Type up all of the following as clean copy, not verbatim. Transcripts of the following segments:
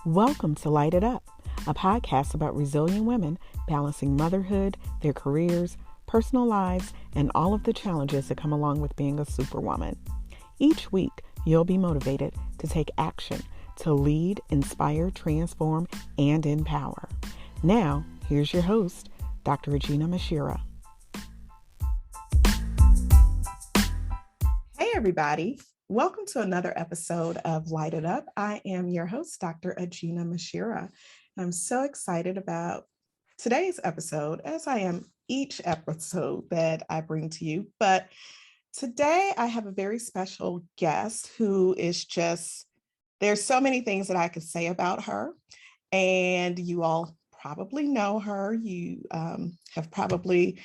Welcome to LITE It Up, a podcast about resilient women balancing motherhood, their careers, personal lives, and all of the challenges that come along with being a superwoman. Each week, you'll be motivated to take action to lead, inspire, transform, and empower. Now, here's your host, Dr. Aginah M. Hey, everybody. Welcome to another episode of LITE It Up. I am your host, Dr. Aginah M. I'm so excited about today's episode, as I am each episode that I bring to you. But today I have a very special guest who is there's so many things that I could say about her. And you all probably know her. You have probably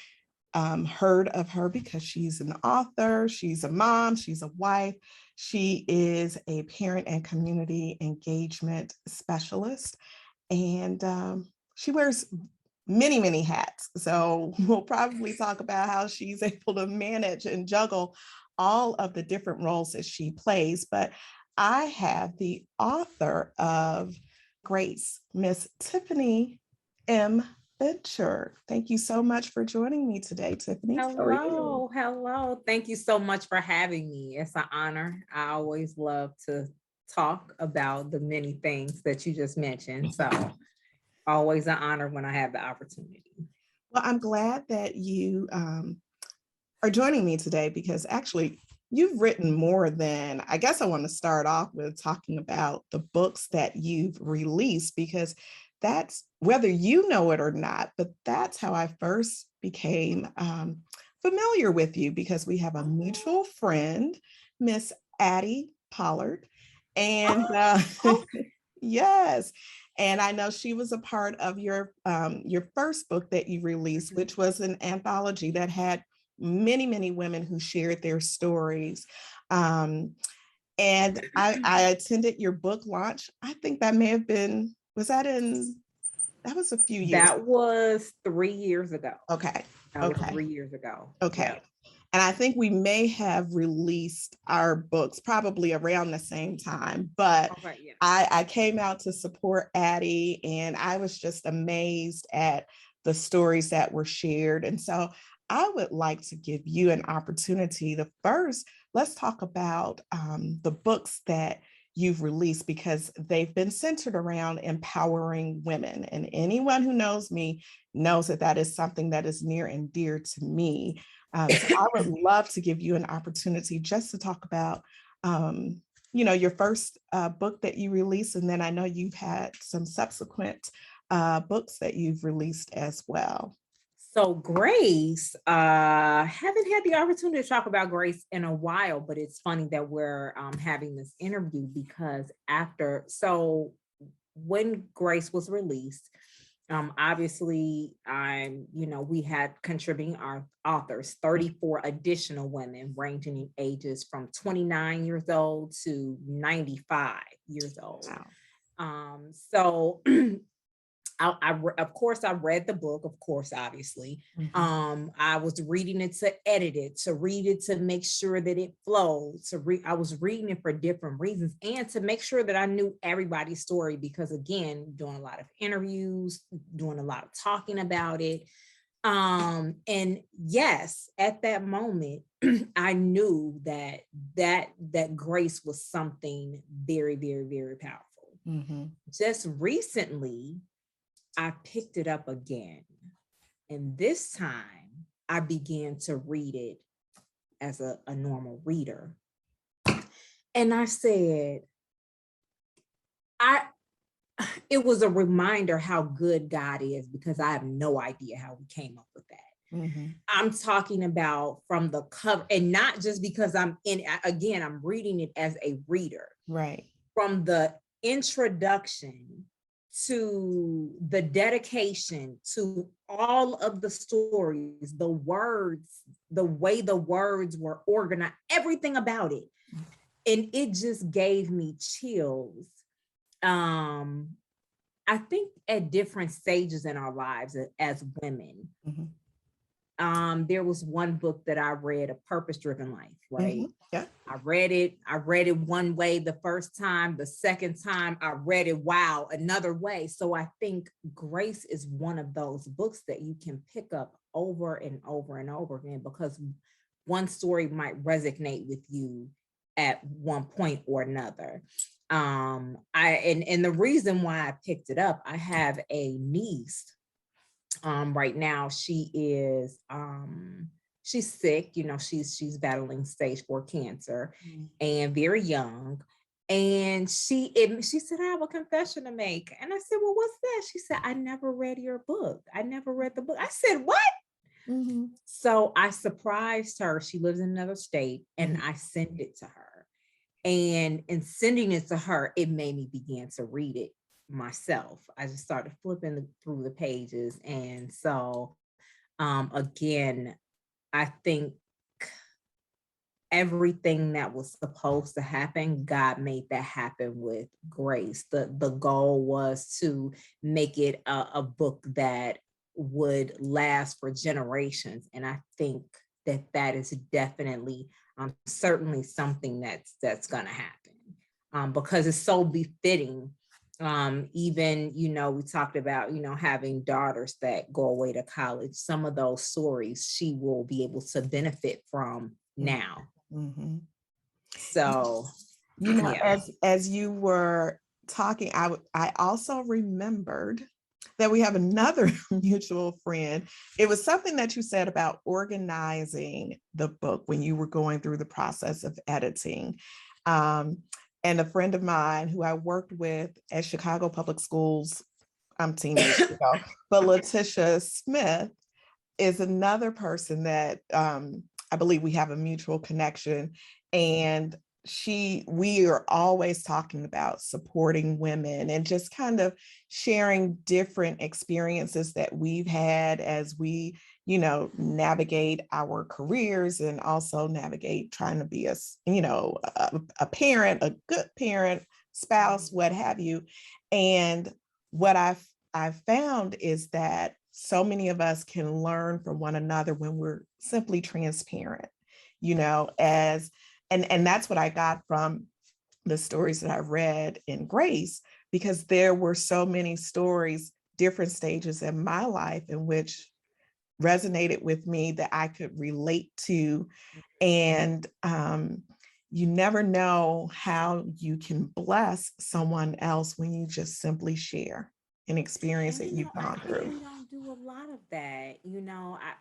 heard of her because she's an author, she's a mom, she's a wife, she is a parent and community engagement specialist, and she wears many, many hats. So we'll probably talk about how she's able to manage and juggle all of the different roles that she plays. But I have the author of Grace, Miss Tiffany M. Fincher. Thank you so much for joining me today, Tiffany. Hello. Thank you so much for having me. It's an honor. I always love to talk about the many things that you just mentioned. So always an honor when I have the opportunity. Well, I'm glad that you are joining me today because actually you've written more than, I guess I want to start off with talking about the books that you've released, because that's, whether you know it or not, but that's how I first became familiar with you, because we have a mutual friend, Miss Addie Pollard. And yes, and I know she was a part of your first book that you released, which was an anthology that had many, many women who shared their stories. And I attended your book launch. I think that may have been, that was a few years. That was 3 years ago. Okay. That was 3 years ago. Okay. Yeah. And I think we may have released our books probably around the same time, but Okay, yeah. I came out to support Addie, and I was just amazed at the stories that were shared. And so I would like to give you an opportunity to first, let's talk about the books that you've released, because they've been centered around empowering women. And anyone who knows me knows that that is something that is near and dear to me. So I would love to give you an opportunity just to talk about, your first book that you released. And then I know you've had some subsequent books that you've released as well. So Grace, haven't had the opportunity to talk about Grace in a while, but it's funny that we're having this interview because when Grace was released, obviously we had contributing our authors, 34 additional women ranging in ages from 29 years old to 95 years old. Wow. Of course, I read the book, of course, obviously. Mm-hmm. I was reading it to edit it, to read it, to make sure that it flowed. I was reading it for different reasons and to make sure that I knew everybody's story, because again, doing a lot of interviews, doing a lot of talking about it. And yes, at that moment, I knew that Grace was something very, very, very powerful. Mm-hmm. Just recently, I picked it up again, and this time I began to read it as a normal reader. And I said, it was a reminder how good God is, because I have no idea how we came up with that. Mm-hmm. I'm talking about from the cover, and not just because I'm reading it as a reader. Right. From the introduction to the dedication, to all of the stories, the words, the way the words were organized, everything about it. And it just gave me chills. I think at different stages in our lives as women, mm-hmm. there was one book that I read, A Purpose-Driven Life, right? Yeah. I read it one way the first time. The second time I read it, wow, another way. So I think Grace is one of those books that you can pick up over and over and over again, because one story might resonate with you at one point or another. And the reason why I picked it up, I have a niece. Right now she is she's sick, she's battling stage 4 cancer and very young. And she said, I have a confession to make. And I said, well, what's that? She said, I never read your book. I never read the book. I said, what? So I surprised her. She lives in another state, and I sent it to her. And in sending it to her, it made me begin to read it myself. I just started flipping through the pages. And so again, I think everything that was supposed to happen, God made that happen with Grace. The goal was to make it a book that would last for generations. And I think that is definitely certainly something that's gonna happen, because it's so befitting. Even, we talked about, having daughters that go away to college. Some of those stories she will be able to benefit from now. So, yeah. As you were talking, I also remembered that we have another mutual friend. It was something that you said about organizing the book when you were going through the process of editing. And a friend of mine who I worked with at Chicago Public Schools, years ago, but Leticia Smith is another person that I believe we have a mutual connection. And we are always talking about supporting women and just kind of sharing different experiences that we've had as we, navigate our careers and also navigate trying to be a parent, a good parent, spouse, what have you. And what I've found is that so many of us can learn from one another when we're simply transparent, and that's what I got from the stories that I read in Grace, because there were so many stories, different stages in my life in which resonated with me that I could relate to. And you never know how you can bless someone else when you just simply share an experience that you've gone through. We don't do a lot of that.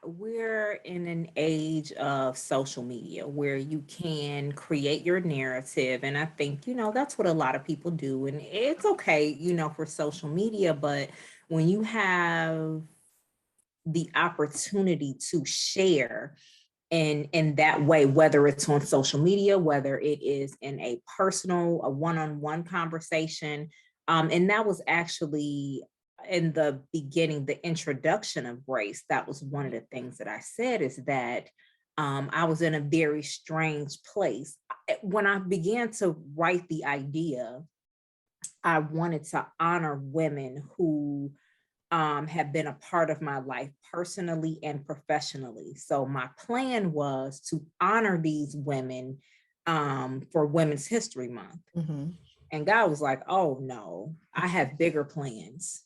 We're in an age of social media where you can create your narrative. And I think, that's what a lot of people do. And it's okay, for social media. But when you have the opportunity to share in that way, whether it's on social media, whether it is in a one-on-one conversation. And that was actually in the beginning, the introduction of Grace. That was one of the things that I said, is that I was in a very strange place. When I began to write the idea, I wanted to honor women who have been a part of my life personally and professionally. So my plan was to honor these women for Women's History Month. And God was like, oh no, I have bigger plans.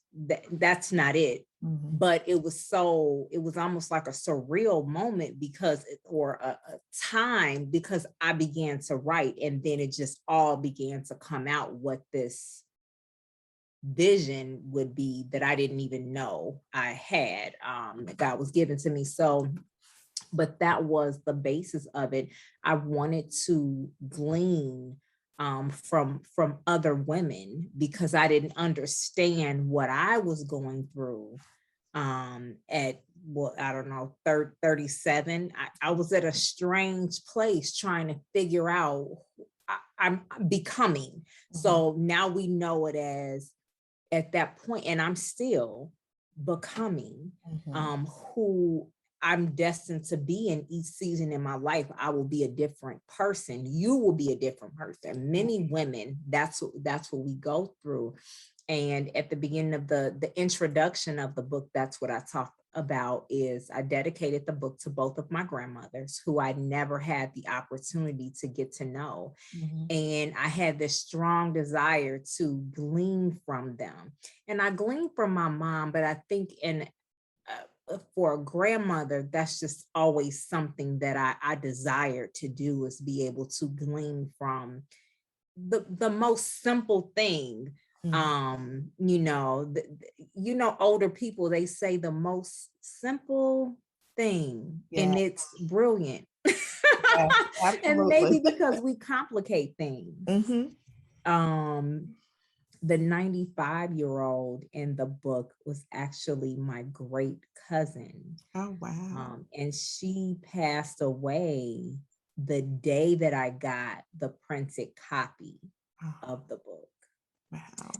That's not it. But it was almost like a surreal moment or a time, because I began to write, and then it just all began to come out, what this vision would be that I didn't even know I had, that God was given to me. So, but that was the basis of it. I wanted to glean from other women, because I didn't understand what I was going through at, well, I don't know, 37. I was at a strange place trying to figure out I'm becoming. So now we know it as, at that point, and I'm still becoming who I'm destined to be. In each season in my life, I will be a different person. You will be a different person. Many women, that's what we go through. And at the beginning of the introduction of the book, that's what I talked about is I dedicated the book to both of my grandmothers who I never had the opportunity to get to know. And I had this strong desire to glean from them. And I gleaned from my mom, but I think for a grandmother, that's just always something that I desire to do, is be able to glean from the most simple thing. Older people, they say the most simple thing, and it's brilliant. And maybe because we complicate things. The 95-year-old in the book was actually my great cousin. Oh, wow. And she passed away the day that I got the printed copy of the book. Wow.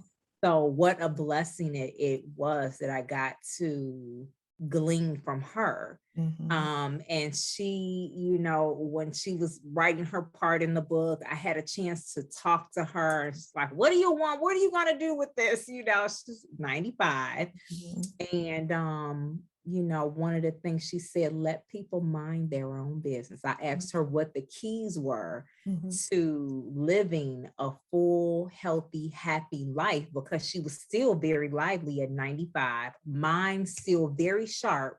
So what a blessing it was that I got to glean from her. And she, when she was writing her part in the book, I had a chance to talk to her. And she's like, what do you want? What are you going to do with this? She's 95. And, one of the things she said, let people mind their own business. I asked her what the keys were to living a full, healthy, happy life, because she was still very lively at 95, mind still very sharp.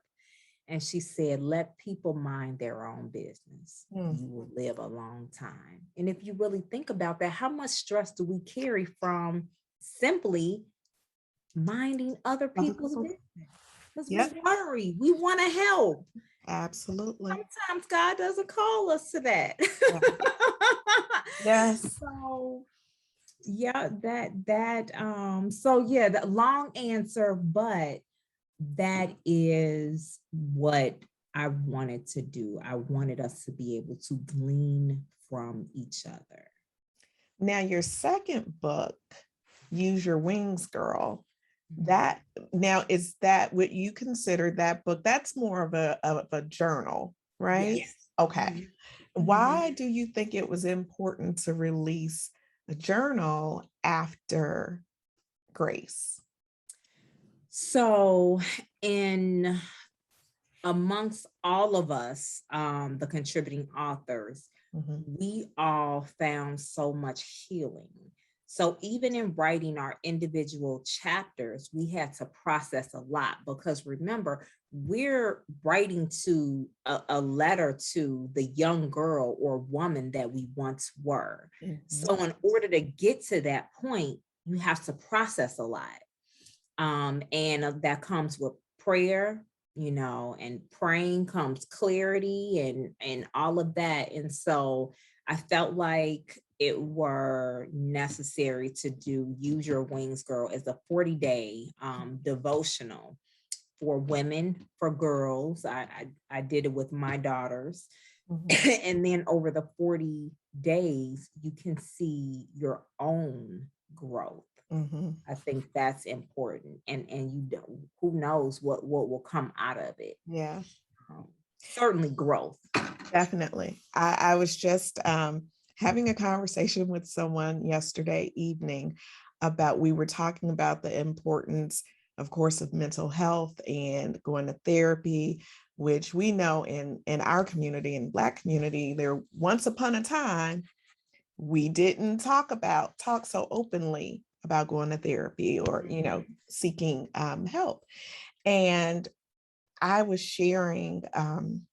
And she said, let people mind their own business. You will live a long time. And if you really think about that, how much stress do we carry from simply minding other people's business? Because we worry, we want to help. Absolutely. Sometimes God doesn't call us to that. Yes. So yeah, the long answer, but that is what I wanted to do. I wanted us to be able to glean from each other. Now, your second book, Use Your Wings, Girl, that now, is that what you consider that book? That's more of a journal, right? Yes. Okay. Why do you think it was important to release a journal after Grace? So amongst all of us, the contributing authors, we all found so much healing. So even in writing our individual chapters, we had to process a lot, because remember, we're writing to a letter to the young girl or woman that we once were. So in order to get to that point, you have to process a lot. And that comes with prayer, and praying comes clarity and all of that. And so I felt like it were necessary to do Use Your Wings, Girl as a 40-day devotional for women, for girls. I did it with my daughters. And then over the 40 days, you can see your own growth. I think that's important. And who knows what will come out of it. Yeah. Certainly growth. Definitely. I was just having a conversation with someone yesterday evening we were talking about the importance, of course, of mental health and going to therapy, which we know in our community, in Black community, there once upon a time, we didn't talk so openly about going to therapy or, seeking help. And I was sharing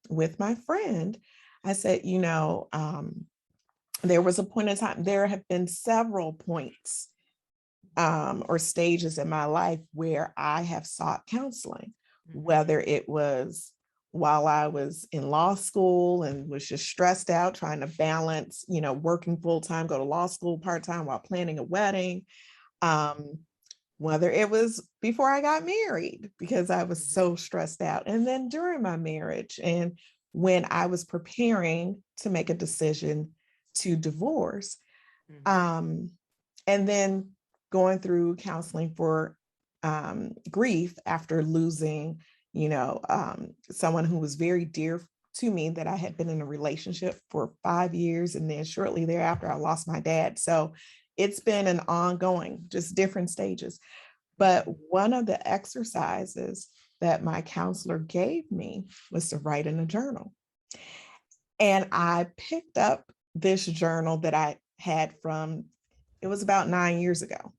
with my friend, I said, there was a point in time, there have been several points or stages in my life where I have sought counseling, whether it was while I was in law school and was just stressed out, trying to balance, working full time, go to law school part-time while planning a wedding. Whether it was before I got married, because I was so stressed out, and then during my marriage, and when I was preparing to make a decision to divorce, and then going through counseling for grief after losing, someone who was very dear to me, that I had been in a relationship for 5 years. And then shortly thereafter, I lost my dad. So it's been an ongoing, just different stages. But one of the exercises that my counselor gave me was to write in a journal. And I picked up this journal that I had from, it was about 9 years ago.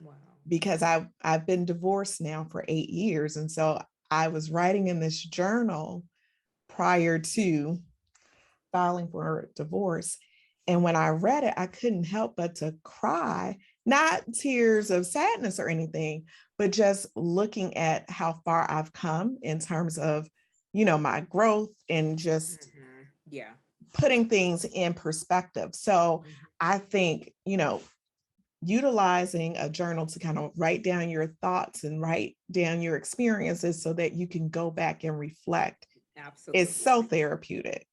Wow. Because I've been divorced now for 8 years. And so I was writing in this journal prior to filing for divorce. And when I read it, I couldn't help but to cry, not tears of sadness or anything, but just looking at how far I've come in terms of, my growth and just Yeah, putting things in perspective. So I think, utilizing a journal to kind of write down your thoughts and write down your experiences so that you can go back and reflect absolutely. is so therapeutic.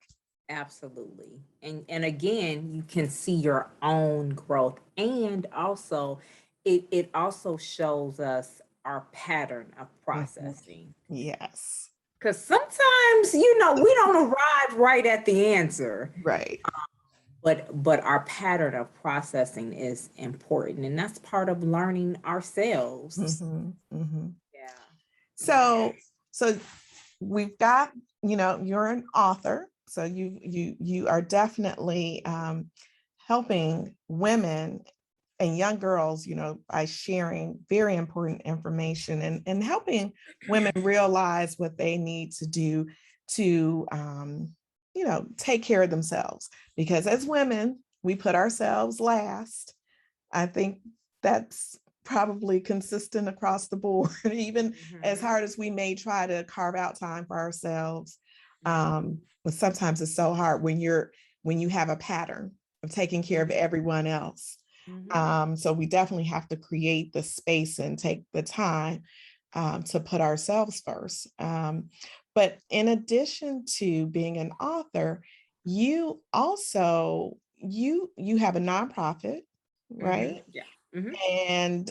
Absolutely. And again, you can see your own growth. And also it also shows us our pattern of processing. Yes. Because sometimes, we don't arrive right at the answer. Right. But our pattern of processing is important. And that's part of learning ourselves. Yeah. So we've got, you're an author. So you are definitely helping women and young girls, by sharing very important information and helping women realize what they need to do to, take care of themselves. Because as women, we put ourselves last. I think that's probably consistent across the board, even as hard as we may try to carve out time for ourselves. But sometimes it's so hard when you have a pattern of taking care of everyone else. So we definitely have to create the space and take the time to put ourselves first. But in addition to being an author, you also you have a nonprofit, right? Yeah. And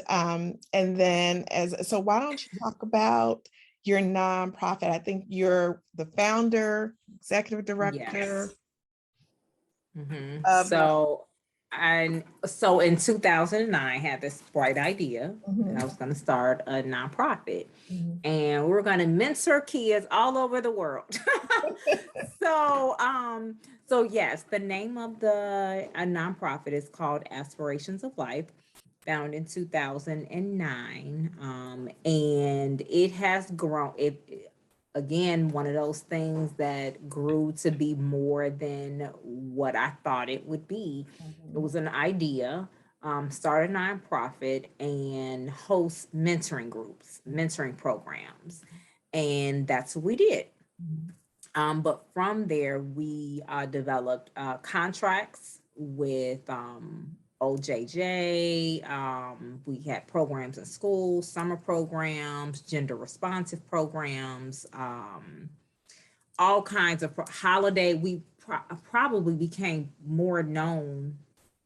then so why don't you talk about your nonprofit? I think you're the founder, executive director. Yes. So in 2009, I had this bright idea that I was going to start a nonprofit, and we were going to mentor kids all over the world. So yes, the name of the nonprofit is called Aspirations of Life, found in 2009, and it has grown. Again, one of those things that grew to be more than what I thought it would be. It was an idea, start a nonprofit and host mentoring groups, mentoring programs. And that's what we did. But from there, we developed contracts with OJJ. We had programs in schools, summer programs, gender responsive programs, all kinds of holiday. We probably became more known.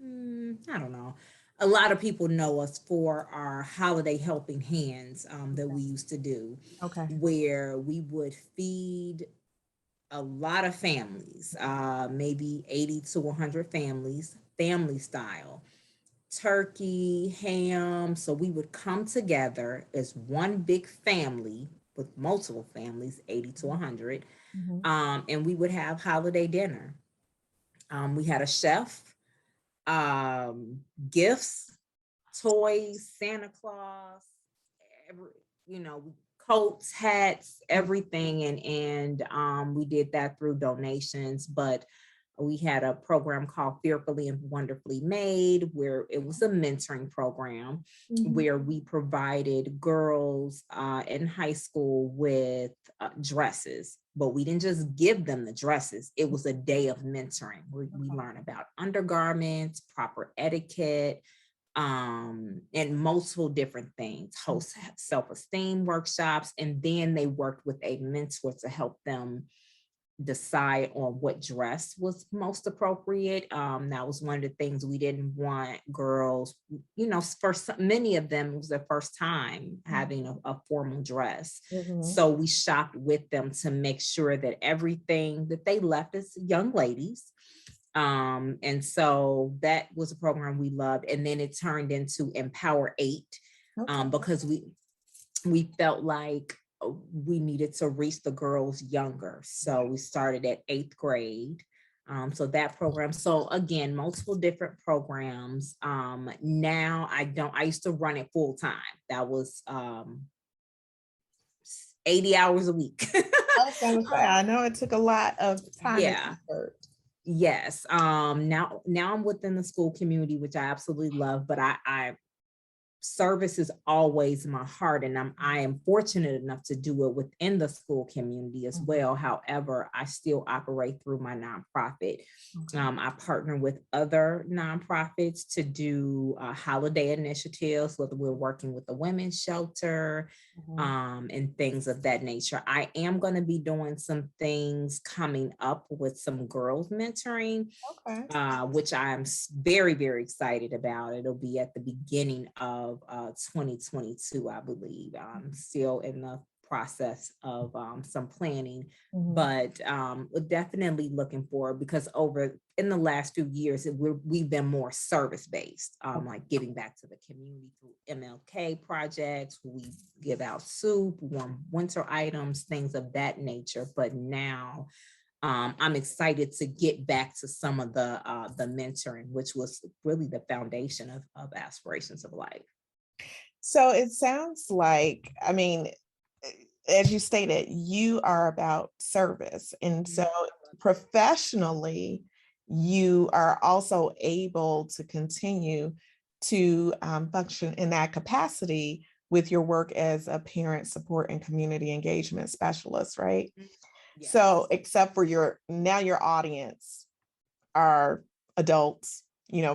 I don't know. A lot of people know us for our holiday helping hands that we used to do, where we would feed a lot of families, maybe 80 to 100 families, family style, turkey, ham. So we would come together as one big family with multiple families, 80 to 100, and we would have holiday dinner. We had a chef, gifts, toys, Santa Claus, every, coats, hats, everything. And we did that through donations. But we had a program called Fearfully and Wonderfully Made, where it was a mentoring program where we provided girls in high school with dresses. But we didn't just give them the dresses. It was a day of mentoring. We learned about undergarments, proper etiquette, and multiple different things, host self-esteem workshops. And then they worked with a mentor to help them decide on what dress was most appropriate. That was one of the things we didn't want girls, for many of them, it was their first time having a formal dress. So we shopped with them to make sure that everything that they left as young ladies. And so that was a program we loved. And then it turned into Empower 8, because we felt like we needed to reach the girls younger. So we started at 8th grade. So that program. So again, multiple different programs. Now I used to run it full time. That was 80 hours a week. I was going to say, I know it took a lot of time and Yeah. effort. Yes. Now I'm within the school community, which I absolutely love, but I service is always my heart, and I am fortunate enough to do it within the school community as well. However, I still operate through my nonprofit. I partner with other nonprofits to do holiday initiatives, whether we're working with the women's shelter, and things of that nature. I am going to be doing some things coming up with some girls mentoring, which I'm very, very excited about. It'll be at the beginning of 2022, I believe. I'm still in the process of some planning, but definitely looking forward, because in the last few years, we've been more service-based, like giving back to the community through MLK projects. We give out soup, warm winter items, things of that nature. But now I'm excited to get back to some of the mentoring, which was really the foundation of Aspirations of Life. So it sounds like, I mean, as you stated, you are about service. And so professionally, you are also able to continue to function in that capacity with your work as a parent support and community engagement specialist, right? Yes. So except for your audience are adults,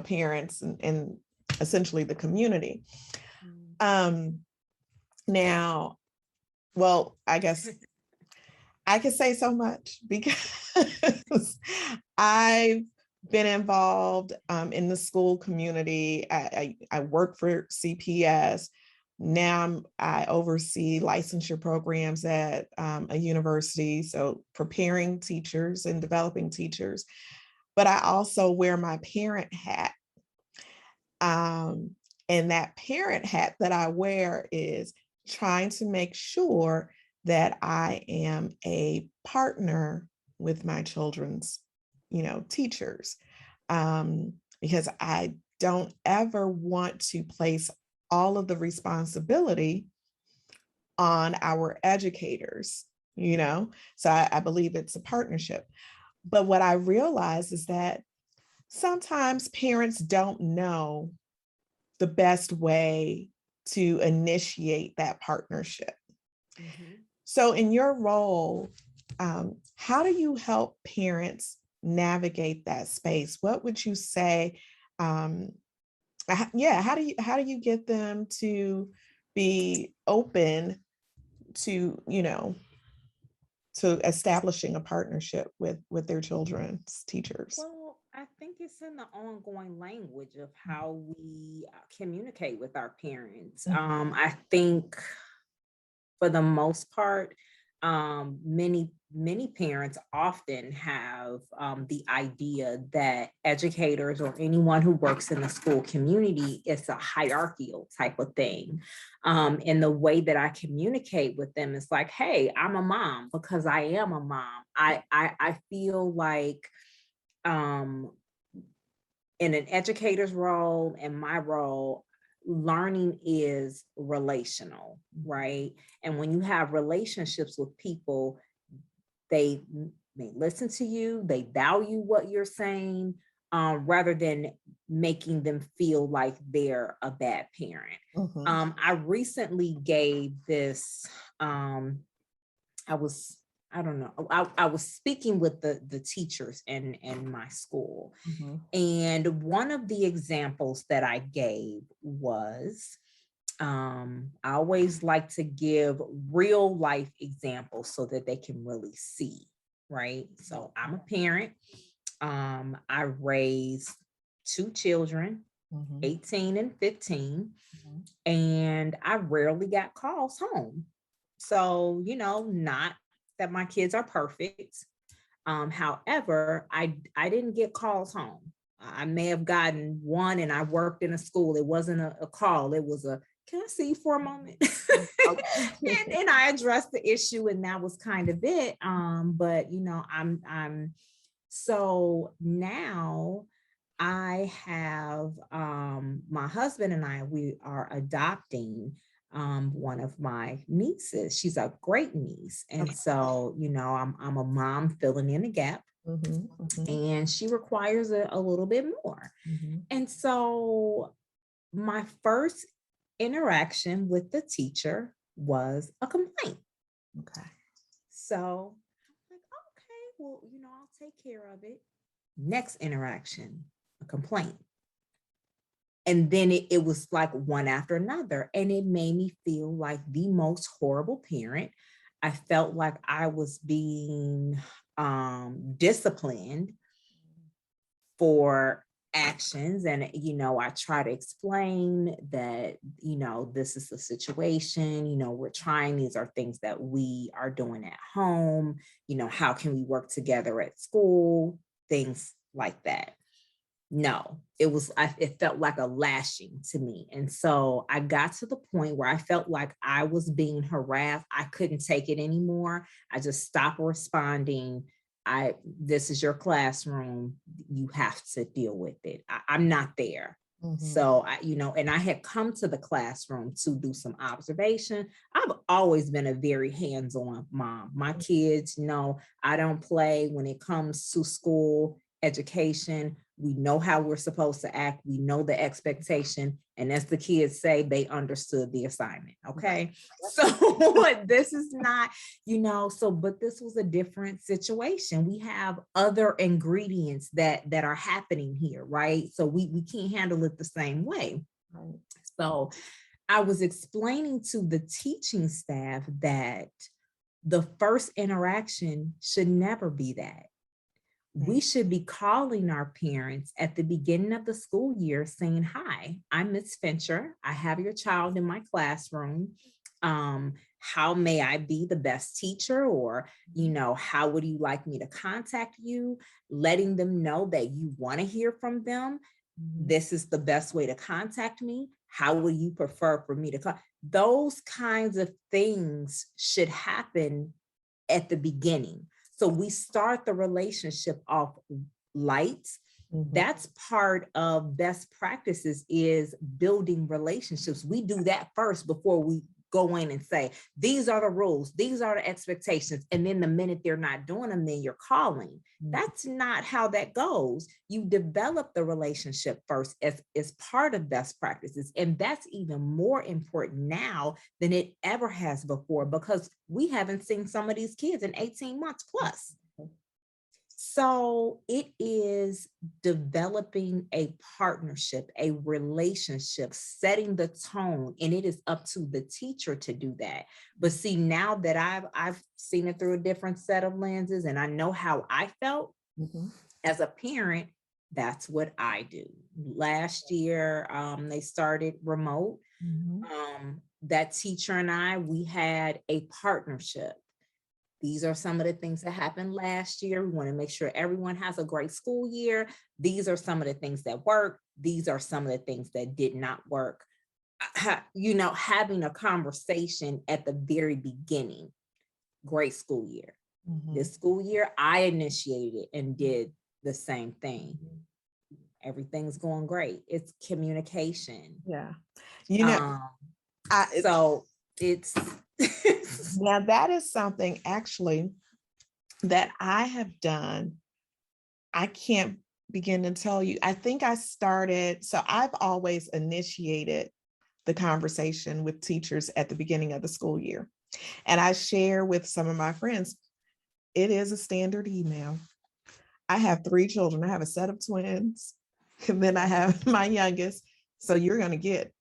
parents and essentially the community. Now, well, I guess I could say so much because I've been involved in the school community. I work for CPS. Now I oversee licensure programs at a university, so preparing teachers and developing teachers. But I also wear my parent hat. And that parent hat that I wear is trying to make sure that I am a partner with my children's, teachers, because I don't ever want to place all of the responsibility on our educators, so I believe it's a partnership. But what I realize is that sometimes parents don't know the best way to initiate that partnership. So in your role, how do you help parents navigate that space? What would you say? How do you get them to be open to, to establishing a partnership with their children's teachers? Well, I think it's in the ongoing language of how we communicate with our parents. I think for the most part, many parents often have the idea that educators or anyone who works in the school community is a hierarchical type of thing. And the way that I communicate with them is like, hey, I'm a mom because I am a mom. I feel like in an educator's role and my role, learning is relational, right? And when you have relationships with people, they may listen to you, they value what you're saying, rather than making them feel like they're a bad parent. I recently gave this, I was speaking with the teachers in my school. And one of the examples that I gave was, I always like to give real life examples so that they can really see, right? So I'm a parent. I raised 2 children, 18 and 15, and I rarely got calls home. So, not that my kids are perfect. However, I didn't get calls home. I may have gotten one, and I worked in a school. It wasn't a call. It was a, can I see you for a moment? Okay. and I addressed the issue, and that was kind of it. But I'm so now I have my husband and I, we are adopting one of my nieces. She's a great niece. And Okay. so, I'm a mom filling in the gap, Mhm, mhm, and she requires a little bit more. mhm. And so my first interaction with the teacher was a complaint. Okay. So I'm like, okay, well, I'll take care of it. Next interaction, a complaint. And then it was like one after another. And it made me feel like the most horrible parent. I felt like I was being disciplined for actions. And I try to explain that this is the situation, we're trying, these are things that we are doing at home, how can we work together at school, things like that. No, it felt like a lashing to me. And so I got to the point where I felt like I was being harassed. I couldn't take it anymore. I just stopped responding. This is your classroom. You have to deal with it. I'm not there. Mhm. So and I had come to the classroom to do some observation. I've always been a very hands-on mom. My kids know I don't play when it comes to school, education. We know how we're supposed to act. We know the expectation. And as the kids say, they understood the assignment. Okay. So this is not, but this was a different situation. We have other ingredients that are happening here, right? So we can't handle it the same way. Right. So I was explaining to the teaching staff that the first interaction should never be that. We should be calling our parents at the beginning of the school year saying, hi, I'm Miss Fincher. I have your child in my classroom. How may I be the best teacher? Or, how would you like me to contact you? Letting them know that you want to hear from them. This is the best way to contact me. How would you prefer for me to call? Those kinds of things should happen at the beginning. So we start the relationship off light. That's part of best practices, is building relationships. We do that first before we go in and say, these are the rules, these are the expectations. And then the minute they're not doing them, then you're calling. That's not how that goes. You develop the relationship first as part of best practices. And that's even more important now than it ever has before, because we haven't seen some of these kids in 18 months plus. So it is developing a partnership, a relationship, setting the tone, and it is up to the teacher to do that. But see, now that I've seen it through a different set of lenses, and I know how I felt as a parent, that's what I do. Last year, they started remote. That teacher and we had a partnership. These are some of the things that happened last year. We want to make sure everyone has a great school year. These are some of the things that work. These are some of the things that did not work. Having a conversation at the very beginning. Great school year. This school year, I initiated it and did the same thing. Everything's going great. It's communication. Yeah. So it's now that is something actually that I have done. I can't begin to tell you. I think I started, so I've always initiated the conversation with teachers at the beginning of the school year. And I share with some of my friends, it is a standard email. I have 3 children. I have a set of twins, and then I have my youngest. So you're going to get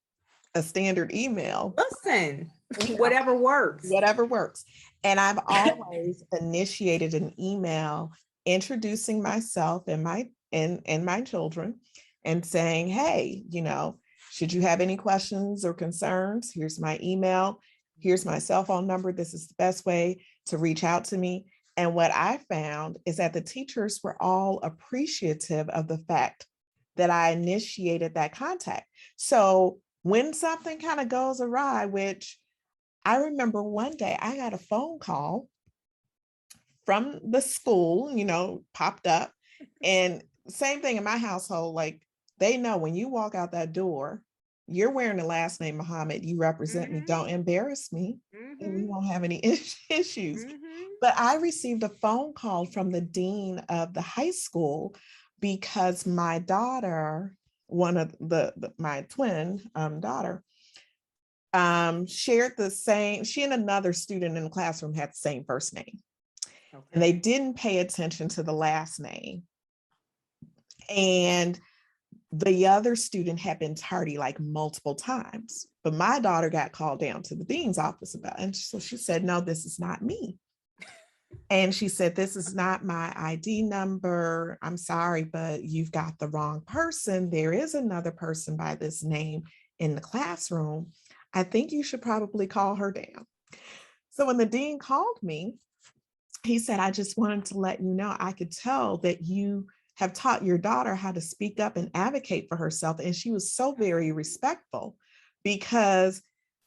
a standard email. Listen, whatever works. Whatever works. And I've always initiated an email introducing myself and my children and saying, hey, should you have any questions or concerns, here's my email, here's my cell phone number. This is the best way to reach out to me. And what I found is that the teachers were all appreciative of the fact that I initiated that contact. So when something kind of goes awry, which I remember one day I got a phone call from the school, popped up. And same thing in my household, like they know when you walk out that door, you're wearing the last name Muhammad, you represent me, don't embarrass me, and we won't have any issues. But I received a phone call from the dean of the high school because my daughter, one of my twin daughter, shared the same, she and another student in the classroom had the same first name. Okay. And they didn't pay attention to the last name. And the other student had been tardy like multiple times, but my daughter got called down to the dean's office about it. And so she said, no, this is not me. And she said, this is not my ID number. I'm sorry, but you've got the wrong person. There is another person by this name in the classroom. I think you should probably call her down. So when the dean called me, he said, I just wanted to let you know, I could tell that you have taught your daughter how to speak up and advocate for herself. And she was so very respectful, because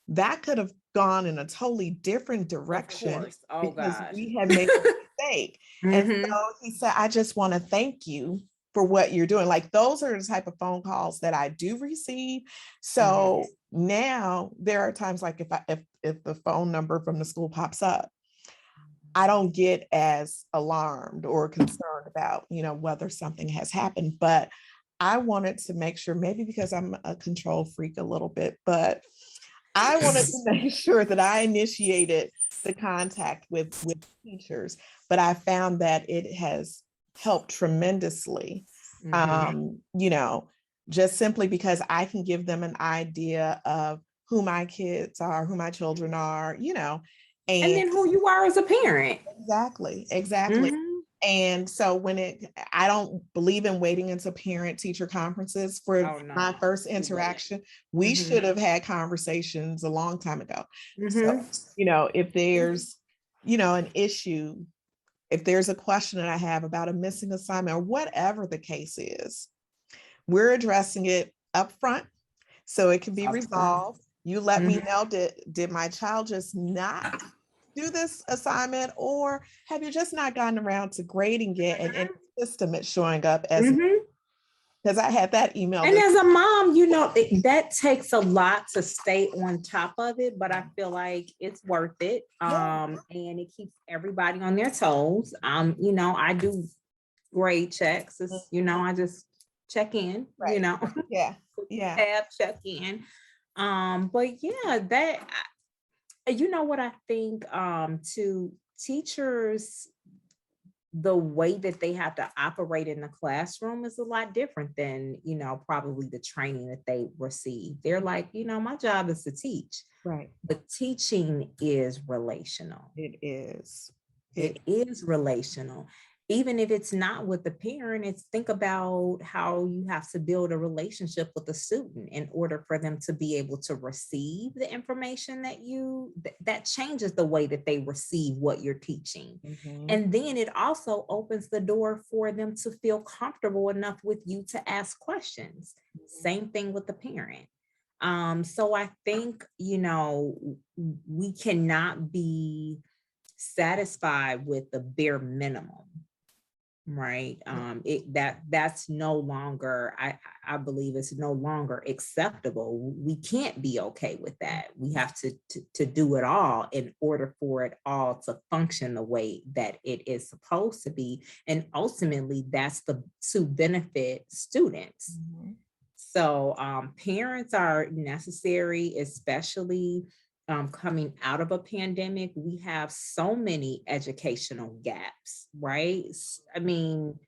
that could have gone in a totally different direction because we had made a mistake. And so he said, I just want to thank you for what you're doing. Like, those are the type of phone calls that I do receive. So now there are times like if the phone number from the school pops up, I don't get as alarmed or concerned about, whether something has happened. But I wanted to make sure, maybe because I'm a control freak a little bit, but I wanted to make sure that I initiated the contact with teachers. But I found that it has helped tremendously, just simply because I can give them an idea of who my kids are, who my children are, and then who you are as a parent. Exactly. And so I don't believe in waiting until parent-teacher conferences for my first interaction. We should have had conversations a long time ago. So, if there's, an issue, if there's a question that I have about a missing assignment or whatever the case is, we're addressing it up front so it can be resolved. You let me know, did my child just not do this assignment, or have you just not gotten around to grading it, and in the system it's showing up as, because I had that email. And as a mom, that takes a lot to stay on top of it, but I feel like it's worth it. And it keeps everybody on their toes. I do grade checks. I just check in, check in. But that, what I think, to teachers, the way that they have to operate in the classroom is a lot different than, probably the training that they receive. They're like, my job is to teach. Right. But teaching is relational. It is. It is relational. Even if it's not with the parent, it's think about how you have to build a relationship with the student in order for them to be able to receive the information that changes the way that they receive what you're teaching. And then it also opens the door for them to feel comfortable enough with you to ask questions. Same thing with the parent. So I think, we cannot be satisfied with the bare minimum. Right. That's no longer, I believe it's no longer acceptable. We can't be okay with that. We have to do it all in order for it all to function the way that it is supposed to be. And ultimately, that's to benefit students. So parents are necessary, especially coming out of a pandemic. We have so many educational gaps, right? I mean,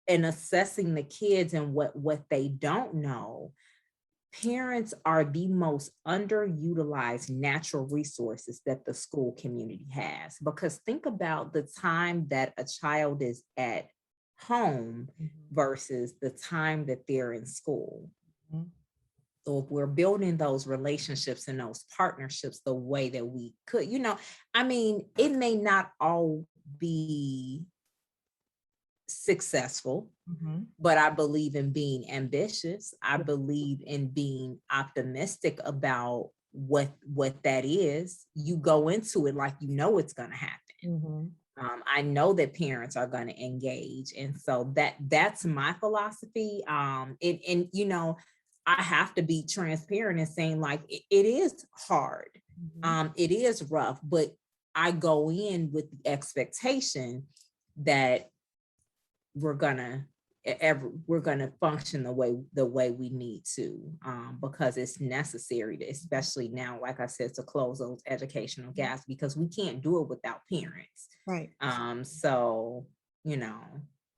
in assessing the kids and what they don't know, parents are the most underutilized natural resources that the school community has. Because think about the time that a child is at home versus the time that they're in school. So if we're building those relationships and those partnerships the way that we could, it may not all be successful, Mhm. but I believe in being ambitious. I believe in being optimistic about what that is. You go into it like you know it's going to happen. Mhm. I know that parents are going to engage, and so that's my philosophy. And you know, I have to be transparent and saying like it is hard, Mhm. it is rough, but I go in with the expectation that we're gonna we're gonna function the way we need to, because it's necessary to, especially now, like I said, to close those educational gaps, because we can't do it without parents. Right. So you know.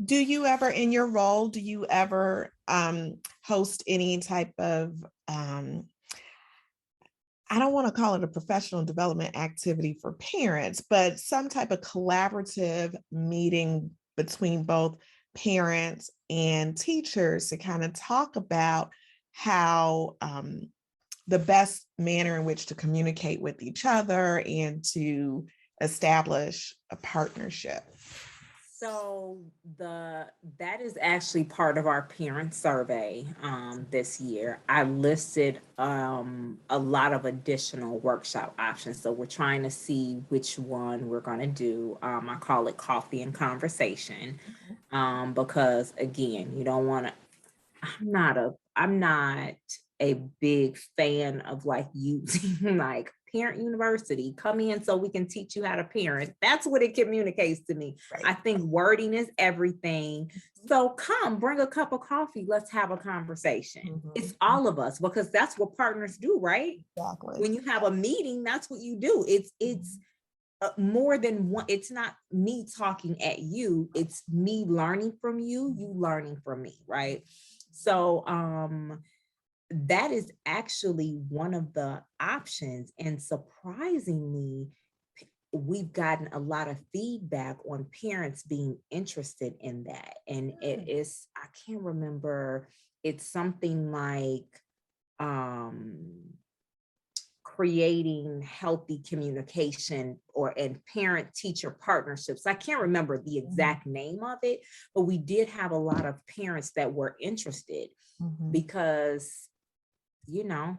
Do you ever, in your role, do you ever host any type of, I don't want to call it a professional development activity for parents, but some type of collaborative meeting between both parents and teachers to kind of talk about how the best manner in which to communicate with each other and to establish a partnership? So that is actually part of our parent survey this year. I listed a lot of additional workshop options. So we're trying to see which one we're going to do. I call it coffee and conversation, because again, you don't want to. I'm not a big fan of like using like parent university, come in so we can teach you how to parent. That's what it communicates to me. Right. I think wording is everything. So come bring a cup of coffee, let's have a conversation. Mhm. It's all of us, because that's what partners do, right? Exactly. When you have a meeting, that's what you do. It's more than one. It's not me talking at you, it's me learning from you, you learning from me, right? So that is actually one of the options, and surprisingly we've gotten a lot of feedback on parents being interested in that. And it is, I can't remember, it's something like creating healthy communication and parent teacher partnerships. I can't remember the exact name of it, but we did have a lot of parents that were interested, because you know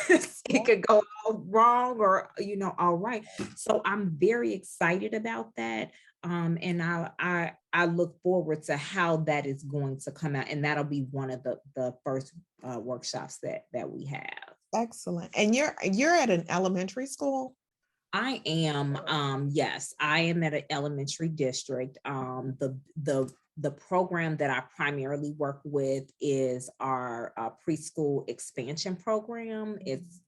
it could go all wrong or all right. So I'm very excited about that. And I look forward to how that is going to come out, and that'll be one of the first workshops that we have. Excellent. And you're at an elementary school? I am, yes, I am at an elementary district. The program that I primarily work with is our preschool expansion program.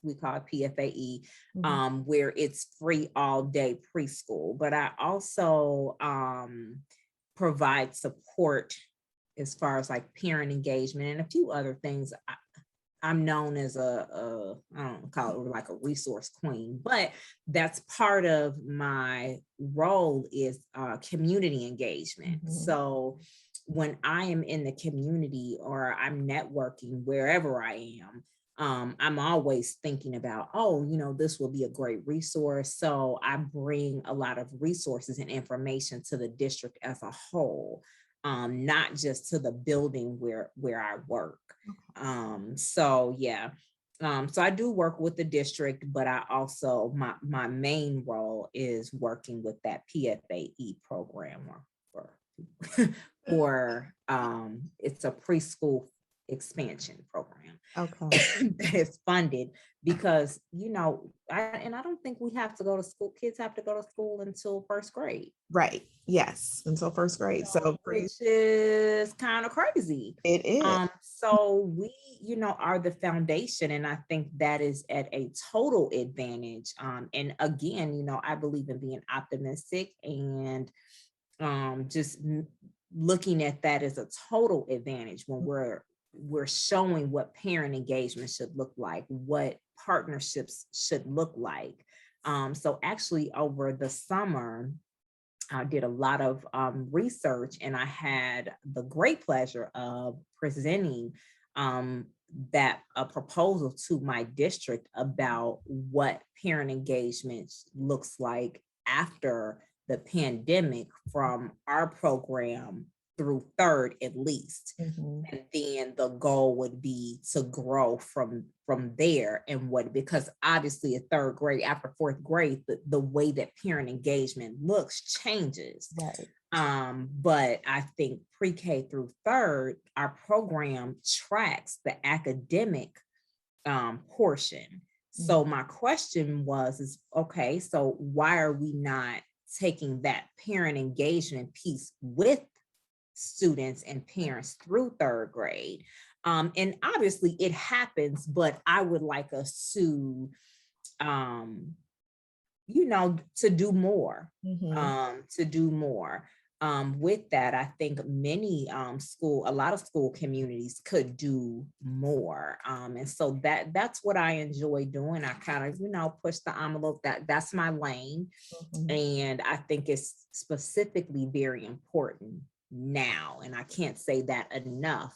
We call it PFAE, where it's free all day preschool. But I also provide support as far as like parent engagement and a few other things. I'm known as I don't call it like a resource queen, but that's part of my role is community engagement. So when I am in the community or I'm networking wherever I am, I'm always thinking about, this will be a great resource. So I bring a lot of resources and information to the district as a whole, not just to the building where I work. So yeah. So I do work with the district, but I also, my main role is working with that PFAE program or it's a preschool expansion program. Okay. That is funded because, I don't think we have to go to school. Kids have to go to school until first grade. Right. Yes. Until first grade. So Which is kind of crazy. it is. So we, are the foundation, and I think that is at a total advantage. And again, I believe in being optimistic and just looking at that as a total advantage when we're showing what parent engagement should look like, what partnerships should look like. So actually over the summer, I did a lot of research, and I had the great pleasure of presenting that a proposal to my district about what parent engagement looks like after the pandemic from our program through third at least. Mhm. And then the goal would be to grow from there. And because obviously at third grade, after fourth grade, the way that parent engagement looks changes. Right. But I think pre-K through third, our program tracks the academic portion. So my question is, okay, so why are we not taking that parent engagement piece with students and parents through third grade? And obviously it happens, but I would like us to, to do more, with that. I think a lot of school communities could do more. And so that's what I enjoy doing. I kind of, push the envelope. That's my lane. And I think it's specifically very important now. And I can't say that enough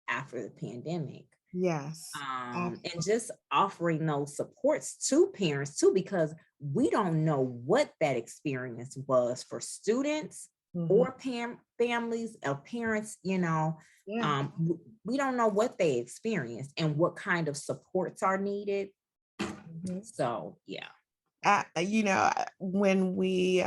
after the pandemic. Yes. And just offering those supports to parents too, because we don't know what that experience was for students or families or parents, we don't know what they experienced and what kind of supports are needed. So, yeah. When we,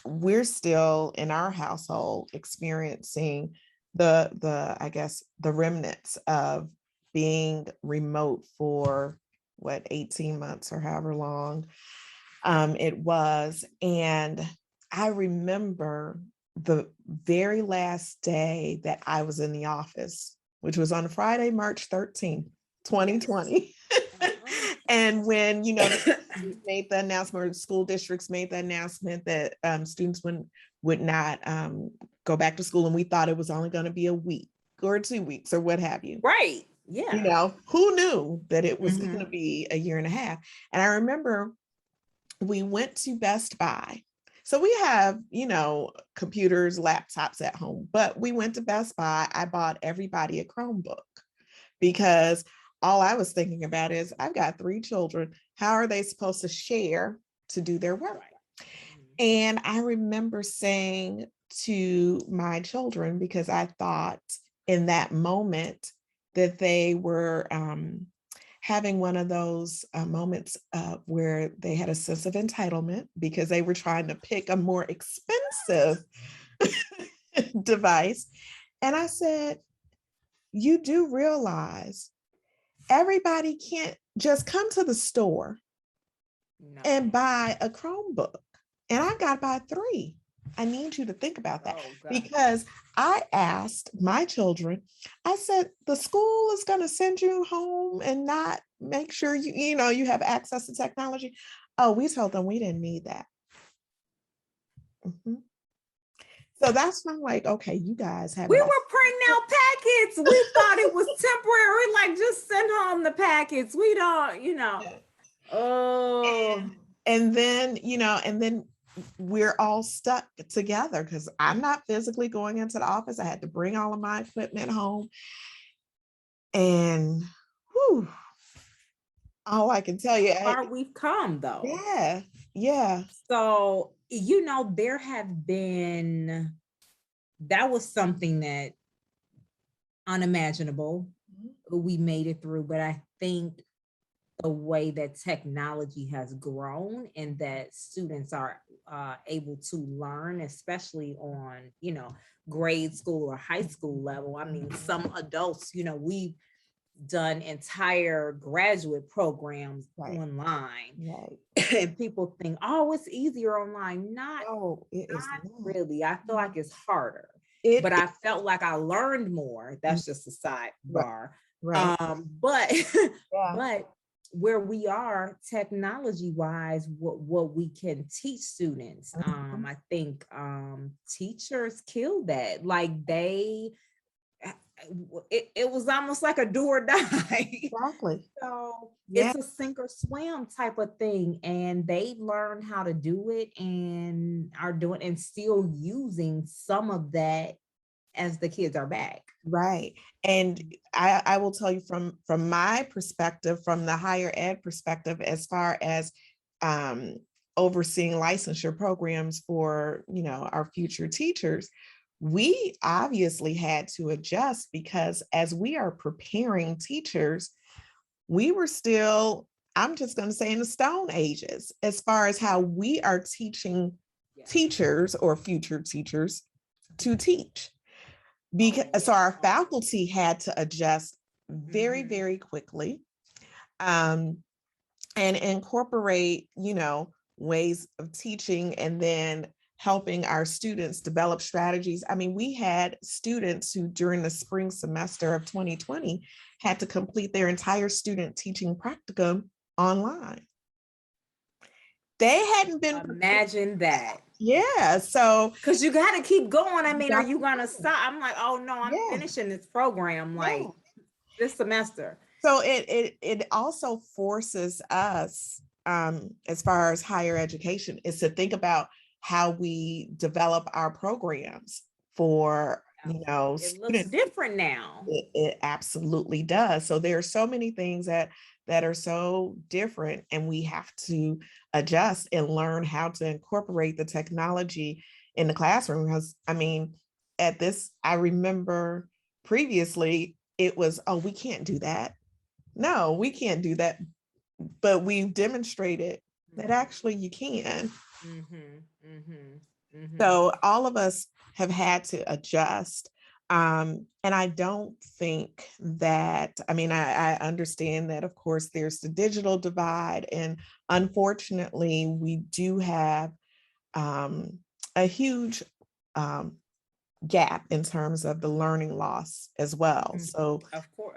we're still in our household experiencing I guess the remnants of being remote for 18 months or however long it was. And I remember the very last day that I was in the office, which was on Friday, March 13th, 2020. And when, made the announcement, or the school districts made the announcement that students would not go back to school. And we thought it was only going to be a week or 2 weeks or what have you. Right. Yeah. Who knew that it was going to be a year and a half? And I remember we went to Best Buy. So we have, computers, laptops at home, but we went to Best Buy. I bought everybody a Chromebook because all I was thinking about is I've got 3 children. How are they supposed to share to do their work? And I remember saying to my children, because I thought in that moment that they were having one of those moments where they had a sense of entitlement because they were trying to pick a more expensive device. And I said, you do realize everybody can't just come to the store and buy a Chromebook. And I've got to buy 3. I need you to think about that because I asked my children, I said, the school is going to send you home and not make sure you have access to technology. Oh, we told them we didn't need that. So that's when I'm like, okay, you guys have. We were printing out packets. We thought it was temporary. Like, just send home the packets. We don't, Oh. And then, we're all stuck together because I'm not physically going into the office. I had to bring all of my equipment home. And all I can tell you, how far we've come though. Yeah. So, there have been, that was something that unimaginable. We made it through, but I think the way that technology has grown and that students are able to learn, especially on, grade school or high school level. I mean, some adults, we've done entire graduate programs online. And people think, oh, it's easier online. Not really. I feel like it's harder. But I felt like I learned more. That's just a sidebar. Right. But where we are technology wise, what we can teach students, I think teachers kill that. Like it was almost like a do or die. Exactly. So it's a sink or swim type of thing, and they learned how to do it and are doing and still using some of that as the kids are back. Right. And I will tell you from my perspective, from the higher ed perspective, as far as overseeing licensure programs for, our future teachers, we obviously had to adjust because as we are preparing teachers, we were still, I'm just going to say, in the Stone Ages, as far as how we are teaching teachers or future teachers to teach. Because so our faculty had to adjust very, very quickly, and incorporate, ways of teaching, and then helping our students develop strategies. I mean, we had students who during the spring semester of 2020 had to complete their entire student teaching practicum online. They hadn't been Imagine that. Yeah. So because you got to keep going. I mean, are you gonna stop? I'm like, oh no, I'm finishing this program like this semester. So it also forces us, as far as higher education, is to think about how we develop our programs for, it looks different now. It absolutely does. So there are so many things that are so different, and we have to adjust and learn how to incorporate the technology in the classroom. Because I mean, I remember previously it was, oh, we can't do that. No, we can't do that. But we've demonstrated that actually you can. So all of us have had to adjust. And I don't think that, I mean, I understand that, of course, there's the digital divide. And unfortunately, we do have a huge gap in terms of the learning loss as well. So, of course,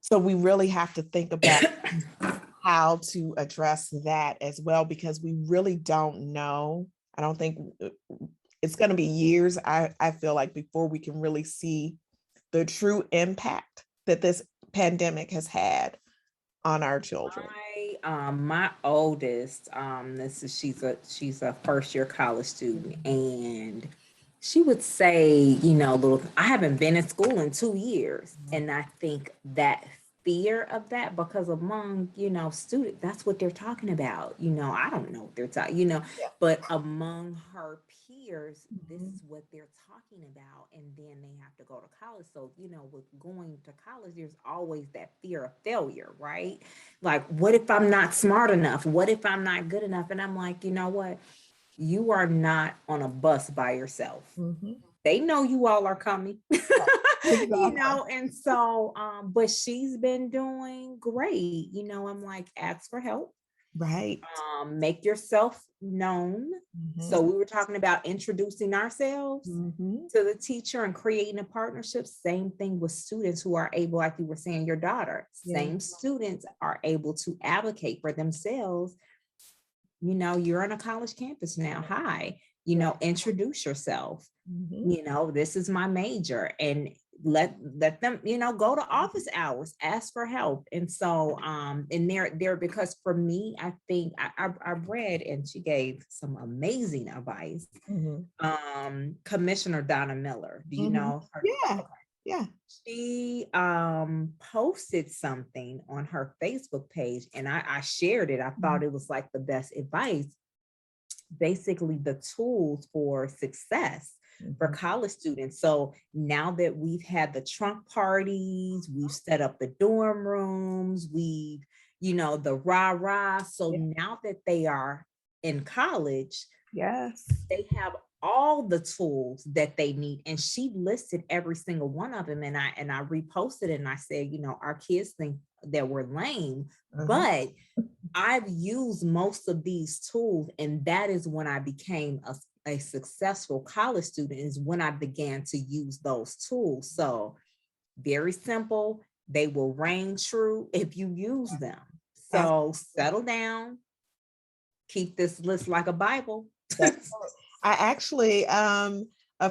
so we really have to think about how to address that as well, because we really don't know. I don't think it's going to be years, I feel like, before we can really see the true impact that this pandemic has had on our children. My oldest, she's a first year college student, and she would say, I haven't been in school in 2 years. And I think that fear of that, because among, students, that's what they're talking about. I don't know what they're talking, but among her peers, this is what they're talking about. And then they have to go to college. So, with going to college, there's always that fear of failure, right? Like, what if I'm not smart enough? What if I'm not good enough? And I'm like, you know what? You are not on a bus by yourself. They know you all are coming. And so but she's been doing great. I'm like, ask for help, right? Make yourself known. So we were talking about introducing ourselves to the teacher and creating a partnership. Same thing with students who are able, like you were saying, your daughter, same students are able to advocate for themselves. You're on a college campus now. Hi, introduce yourself. This is my major, and let them, go to office hours, ask for help. And so, and there, because for me, I think I read, and she gave some amazing advice. Commissioner Donna Miller, do you know her? Yeah. She posted something on her Facebook page, and I shared it. I thought it was like the best advice. Basically, the tools for success for college students. So now that we've had the trunk parties, we've set up the dorm rooms, we've, the rah-rah. So now that they are in college, they have all the tools that they need. And she listed every single one of them. And I reposted it, and I said, our kids think that we're lame, but I've used most of these tools. And that is when I became a successful college student, is when I began to use those tools. So very simple. They will reign true if you use them. So settle down, keep this list like a Bible. I actually, a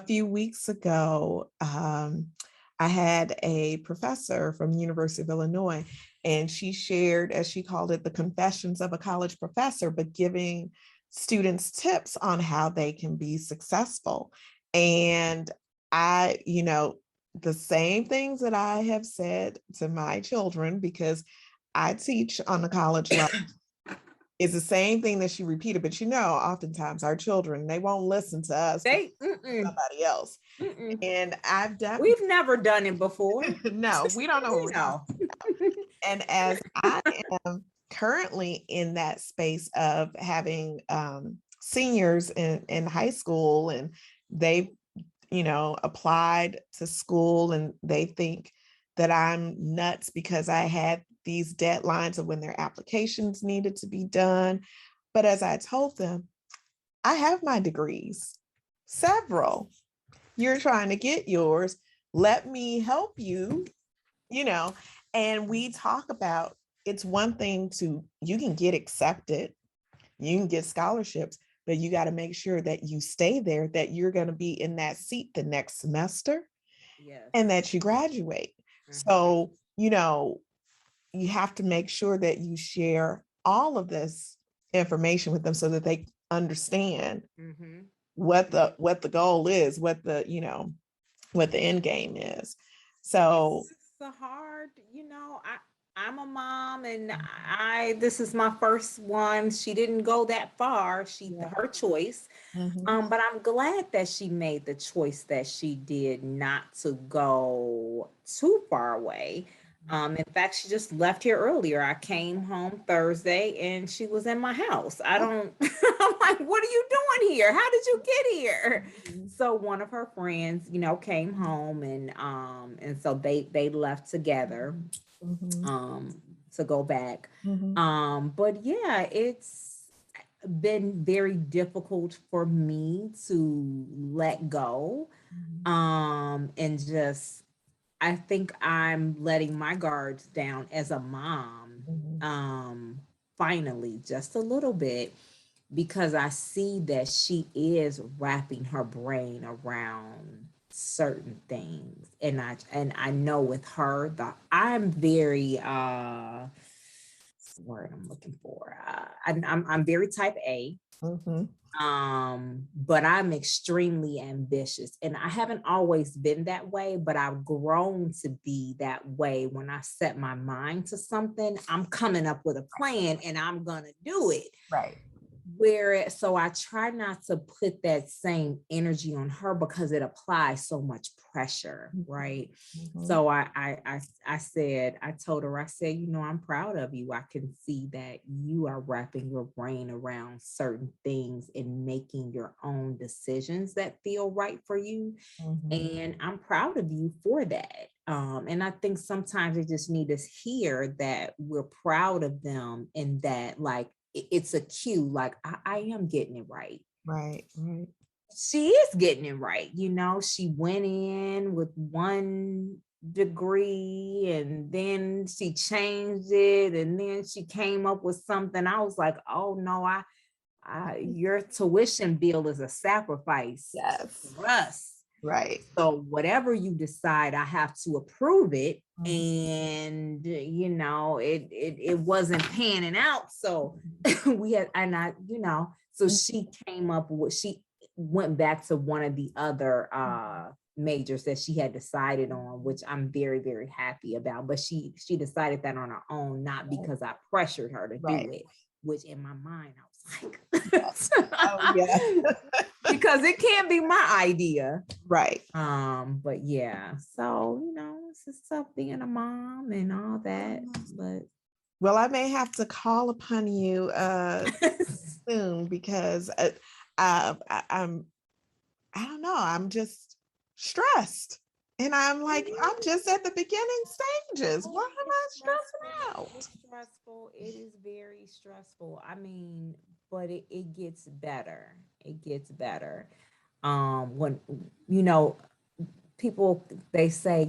few weeks ago, I had a professor from the University of Illinois, and she shared, as she called it, the confessions of a college professor, but giving students tips on how they can be successful. And I, the same things that I have said to my children, because I teach on the college level, It's the same thing that she repeated, but oftentimes our children, they won't listen to us, somebody else. And I've done. We've never done it before. No, we don't know what we're talking about. And as I am currently in that space of having seniors in high school, and they've applied to school, and they think that I'm nuts because I had these deadlines of when their applications needed to be done. But as I told them, I have my degrees, several. You're trying to get yours. Let me help you, and we talk about, it's one thing you can get accepted, you can get scholarships, but you got to make sure that you stay there, that you're going to be in that seat the next semester, and that you graduate. So, you have to make sure that you share all of this information with them so that they understand what the goal is, what the end game is. So it's a hard, I'm a mom, and this is my first one. She didn't go that far. Her choice. But I'm glad that she made the choice that she did, not to go too far away. In fact, she just left here earlier. I came home Thursday and she was in my house. I'm like, what are you doing here? How did you get here? So one of her friends, came home, and so they left together to go back. But yeah, it's been very difficult for me to let go. And just, I think I'm letting my guards down as a mom, finally, just a little bit, because I see that she is wrapping her brain around certain things. And I know with her, I'm very what's the word I'm looking for? I'm very type A. But I'm extremely ambitious, and I haven't always been that way, but I've grown to be that way. When I set my mind to something, I'm coming up with a plan and I'm gonna do it. Right. So I try not to put that same energy on her because it applies so much pressure, right? So I told her, I said, I'm proud of you. I can see that you are wrapping your brain around certain things and making your own decisions that feel right for you. And I'm proud of you for that. And I think sometimes they just need to hear that we're proud of them, and that, like, it's a cue, like, I am getting it right. Right. She is getting it right. She went in with one degree and then she changed it, and then she came up with something. I was like, oh no, your tuition bill is a sacrifice for us. Right. So whatever you decide, I have to approve it. And it wasn't panning out. So so she came up with, she went back to one of the other majors that she had decided on, which I'm very, very happy about. But she decided that on her own, not because I pressured her to do it, which in my mind I was like, oh yeah. Because it can't be my idea. Right. But yeah, so it's just tough being a mom and all that. But well, I may have to call upon you soon, because I don't know, I'm just stressed. And I'm like, I'm just at the beginning stages. Why am I stressing out? It's stressful. It is very stressful. I mean, but it gets better. It gets better. When, people, they say,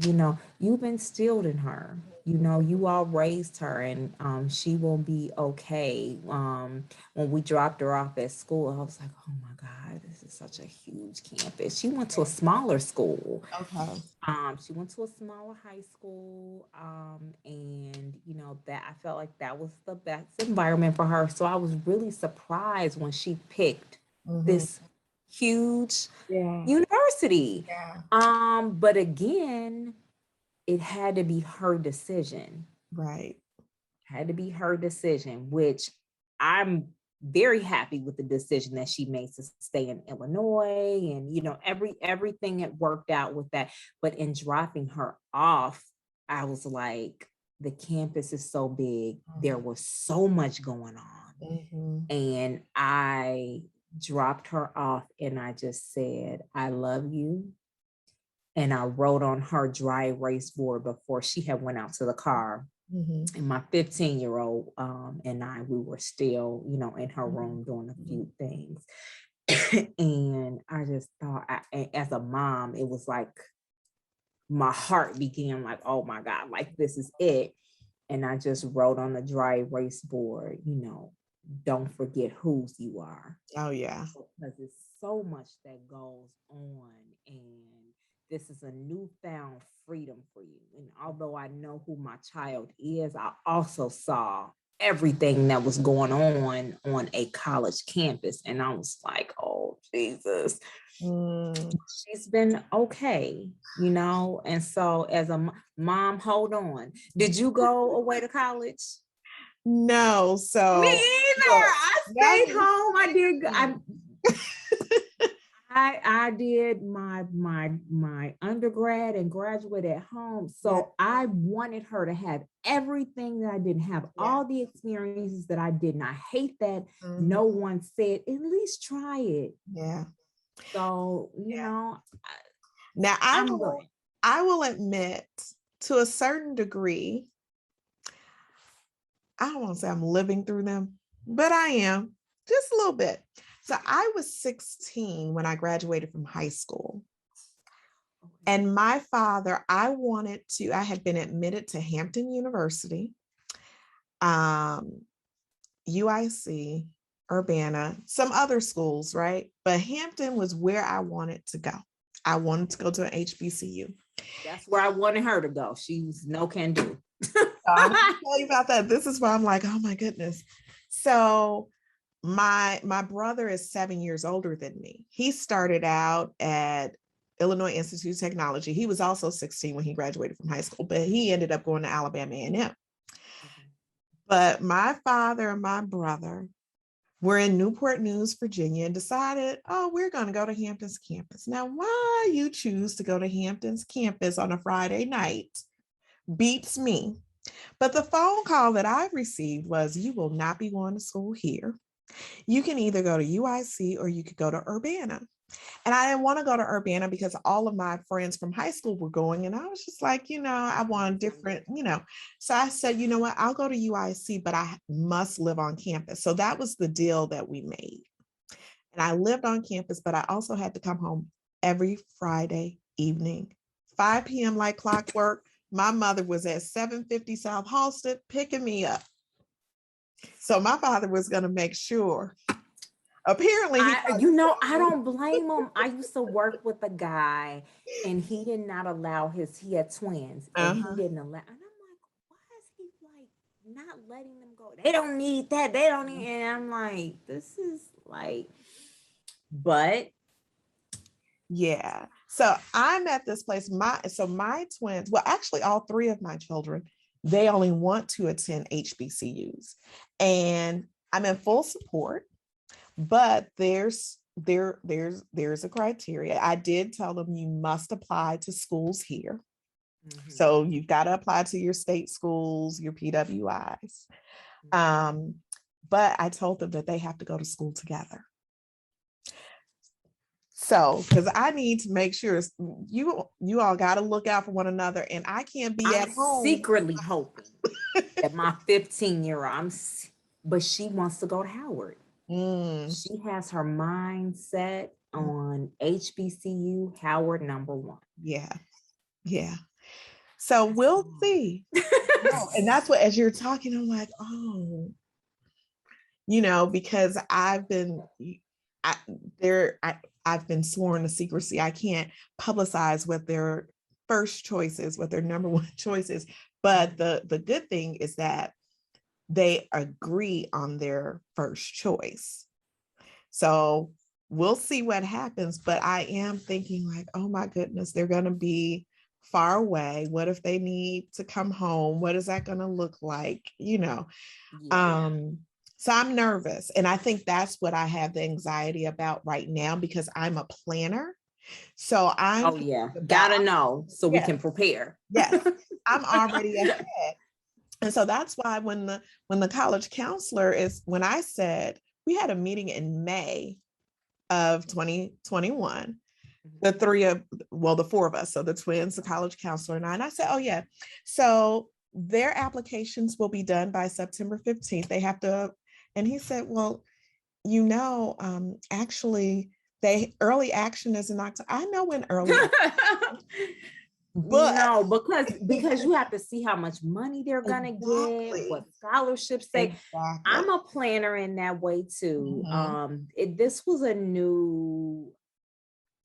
you've instilled in her, you all raised her, and she will be okay. When we dropped her off at school, I was like, oh my God, this is such a huge campus. She went to a smaller school. Okay. She went to a smaller high school. And that, I felt like that was the best environment for her. So I was really surprised when she picked this huge university. But again, it had to be her decision. Right. Had to be her decision, which I'm very happy with the decision that she made to stay in Illinois, and everything had worked out with that. But in dropping her off, I was like, the campus is so big. There was so much going on. And I dropped her off and I just said, I love you. And I wrote on her dry erase board before she had went out to the car. And my 15-year-old and we were still, in her room doing a few things. And I just thought, as a mom, it was like my heart began like, oh my God, like this is it. And I just wrote on the dry erase board, don't forget whose you are. Oh yeah. Because it's so much that goes on, and this is a newfound freedom for you. And although I know who my child is, I also saw everything that was going on a college campus. And I was like, oh, Jesus, she's been okay, And so as a mom, hold on. Did you go away to college? No. So me either. I stayed home. I did. I did my undergrad and graduate at home. So I wanted her to have everything that I didn't have, all the experiences that I didn't. I hate that no one said, at least try it. Yeah. So, now I will admit, to a certain degree, I don't want to say I'm living through them, but I am just a little bit. So I was 16 when I graduated from high school. And my father, I had been admitted to Hampton University, UIC, Urbana, some other schools, right? But Hampton was where I wanted to go. I wanted to go to an HBCU. That's where I wanted her to go. She was no can do. I'm going to tell you about that. This is why I'm like, oh my goodness. So my brother is 7 years older than me. He started out at Illinois Institute of Technology. He was also 16 when he graduated from high school, but he ended up going to Alabama A&M. But my father and my brother were in Newport News, Virginia, and decided, we're going to go to Hampton's campus. Now, why you choose to go to Hampton's campus on a Friday night beats me. But the phone call that I received was, you will not be going to school here. You can either go to UIC or you could go to Urbana. And I didn't want to go to Urbana because all of my friends from high school were going. And I was just like, I want a different, So I said, you know what, I'll go to UIC, but I must live on campus. So that was the deal that we made. And I lived on campus, but I also had to come home every Friday evening, 5 p.m. like clockwork. My mother was at 750 South Halsted picking me up. So my father was going to make sure. Apparently, I don't blame him. I used to work with a guy, and he did not allow he had twins, and he didn't allow. And I'm like, why is he like not letting them go? They don't need that. They don't need. And I'm like, this is like, but yeah. So I'm at this place. My twins, well, actually, all three of my children, they only want to attend HBCUs, and I'm in full support. But there's a criteria. I did tell them you must apply to schools here. So you've got to apply to your state schools, your PWIs. But I told them that they have to go to school together. So, because I need to make sure you all got to look out for one another, and I can't be at home. Secretly hoping that my 15-year-old, but she wants to go to Howard. She has her mind set on HBCU, Howard #1. Yeah. So we'll see. And that's what, as you're talking, I'm like, because I've been sworn to secrecy. I can't publicize what their first choice is, what their #1 choice is. But the good thing is that they agree on their first choice. So we'll see what happens. But I am thinking like, oh my goodness, they're going to be far away. What if they need to come home? What is that going to look like? So I'm nervous. And I think that's what I have the anxiety about right now, because I'm a planner. So I'm Oh yeah, about, gotta know so we yes, can prepare. yes, I'm already ahead. And so that's why when the college counselor when I said, we had a meeting in May of 2021, the four of us, so the twins, the college counselor, and I said, oh yeah, so their applications will be done by September 15th. They have to, and he said, well, actually, early action is in October. I know when early but no, because you have to see how much money they're gonna get, what scholarships they. Exactly. I'm a planner in that way too. This was a new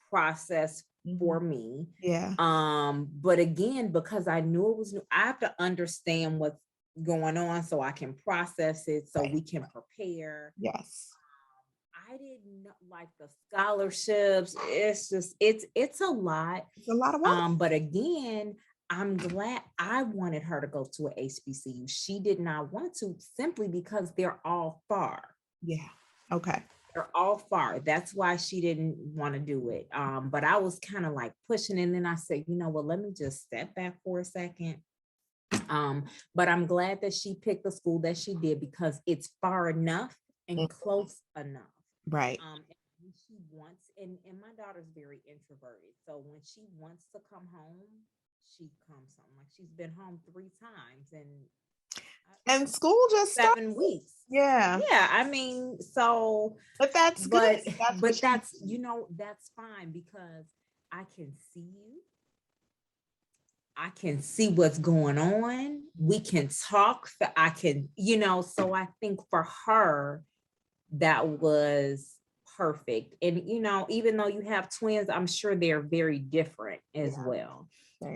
process for me. Yeah. But again, because I knew it was new, I have to understand what's going on so I can process it, so we can prepare. Yes. I didn't know, like, the scholarships. It's just it's a lot. It's a lot of work. But again, I'm glad. I wanted her to go to an HBCU. She did not want to, simply because they're all far. Yeah. Okay. They're all far. That's why she didn't want to do it. But I was kind of like pushing, and then I said, you know what, let me just step back for a second. But I'm glad that she picked the school that she did, because it's far enough and close enough. Right. And she wants, and my daughter's very introverted. So when she wants to come home, she comes home. Like, she's been home 3 times and school just 7 weeks. Yeah. Yeah. I mean, so, but that's good. But that's, that's fine, because I can see you. I can see what's going on. We can talk. I can, so I think for her, that was perfect. And, even though you have twins, I'm sure they're very different as well.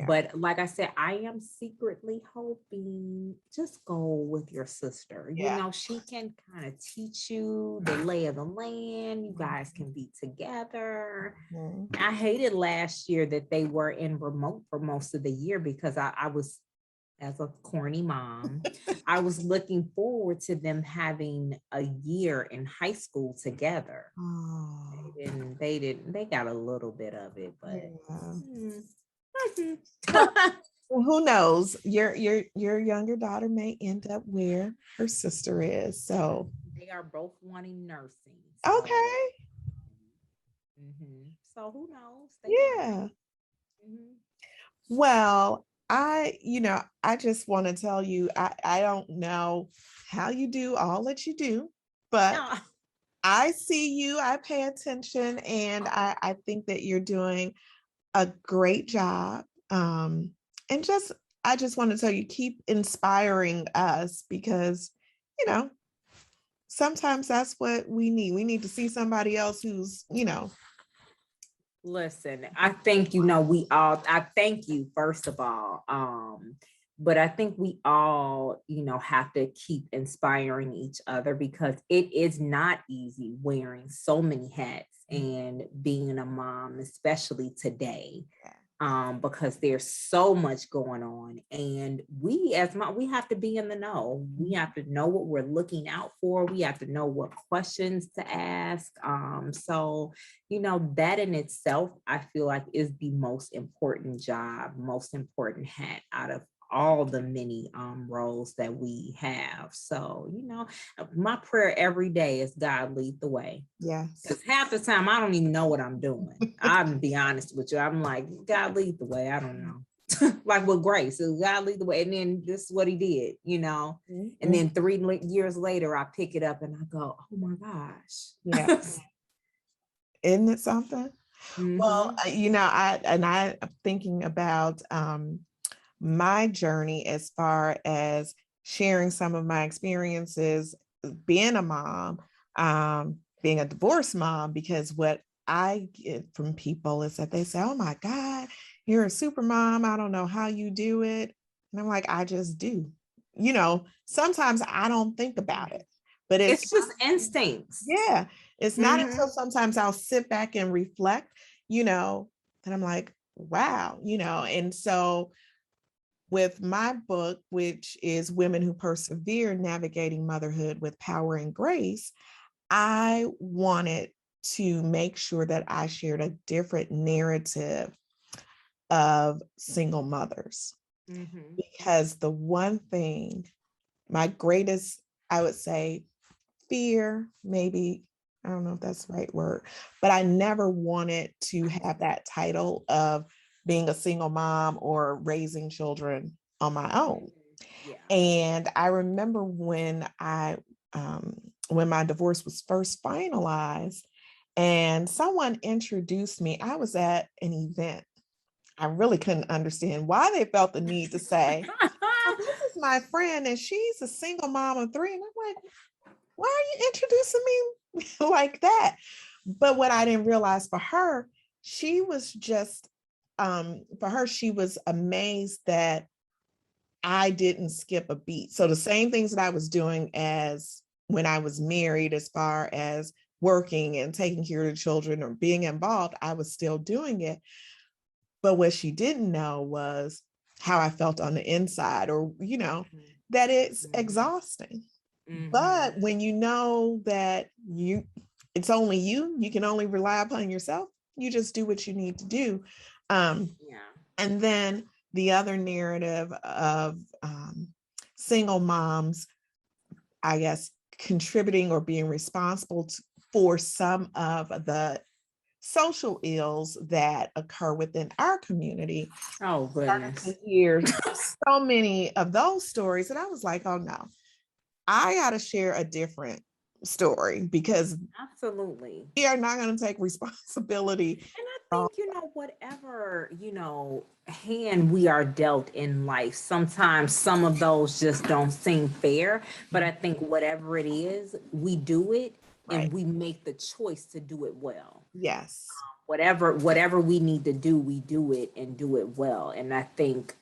But like I said, I am secretly hoping, just go with your sister. She can kind of teach you the lay of the land. You guys can be together. I hated last year that they were in remote for most of the year, because I was, as a corny mom, I was looking forward to them having a year in high school together. Oh. They got a little bit of it, but well, who knows? Your younger daughter may end up where her sister is. So they are both wanting nursing. So. Okay. So who knows? Yeah. Well, I just want to tell you, I don't know how you do all that you do, but I see you, I pay attention, and I think that you're doing a great job. And I just want to tell you, keep inspiring us, because, sometimes that's what we need. We need to see somebody else who's, Listen, I think, I thank you, first of all. But I think we all, have to keep inspiring each other, because it is not easy wearing so many hats and being a mom, especially today. Because there's so much going on, and we have to be in the know. We have to know what we're looking out for. We have to know what questions to ask. So, that in itself, I feel like, is the most important job, most important hat out of all the many roles that we have. So, my prayer every day is, God, lead the way. Yeah. Because half the time I don't even know what I'm doing. I'm be honest with you. I'm like, God, lead the way. I don't know. Like with Grace, so God, lead the way. And then this is what he did, And then 3 years later, I pick it up and I go, oh my gosh. Yeah. Isn't it something? Well, I'm thinking about my journey as far as sharing some of my experiences being a mom, being a divorced mom, because what I get from people is that they say, oh my God, you're a super mom. I don't know how you do it. And I'm like, I just do. Sometimes I don't think about it, but it's just instincts. Yeah. It's not until sometimes I'll sit back and reflect, and I'm like, wow, and so with my book, which is Women Who Persevere, Navigating Motherhood with Power and Grace, I wanted to make sure that I shared a different narrative of single mothers. Because the one thing, my greatest, I would say, fear, maybe, I don't know if that's the right word, but I never wanted to have that title of being a single mom or raising children on my own. Yeah. And I remember when my divorce was first finalized and someone introduced me, I was at an event. I really couldn't understand why they felt the need to say, oh, this is my friend and she's a single mom of 3. And I'm like, why are you introducing me like that? But what I didn't realize for her, she was just, she was amazed that I didn't skip a beat. So the same things that I was doing as when I was married, as far as working and taking care of the children or being involved, I was still doing it. But what she didn't know was how I felt on the inside, or, that it's exhausting. But when you know that it's only you can only rely upon yourself, you just do what you need to do. And then the other narrative of single moms, I guess, contributing or being responsible for some of the social ills that occur within our community. Oh, goodness. To hear so many of those stories, and I was like, oh no, I got to share a different story, because absolutely, we are not going to take responsibility. And I think, whatever, hand we are dealt in life, sometimes some of those just don't seem fair. But I think whatever it is, we do it, right, and we make the choice to do it well. Yes. Whatever we need to do, we do it and do it well. And I think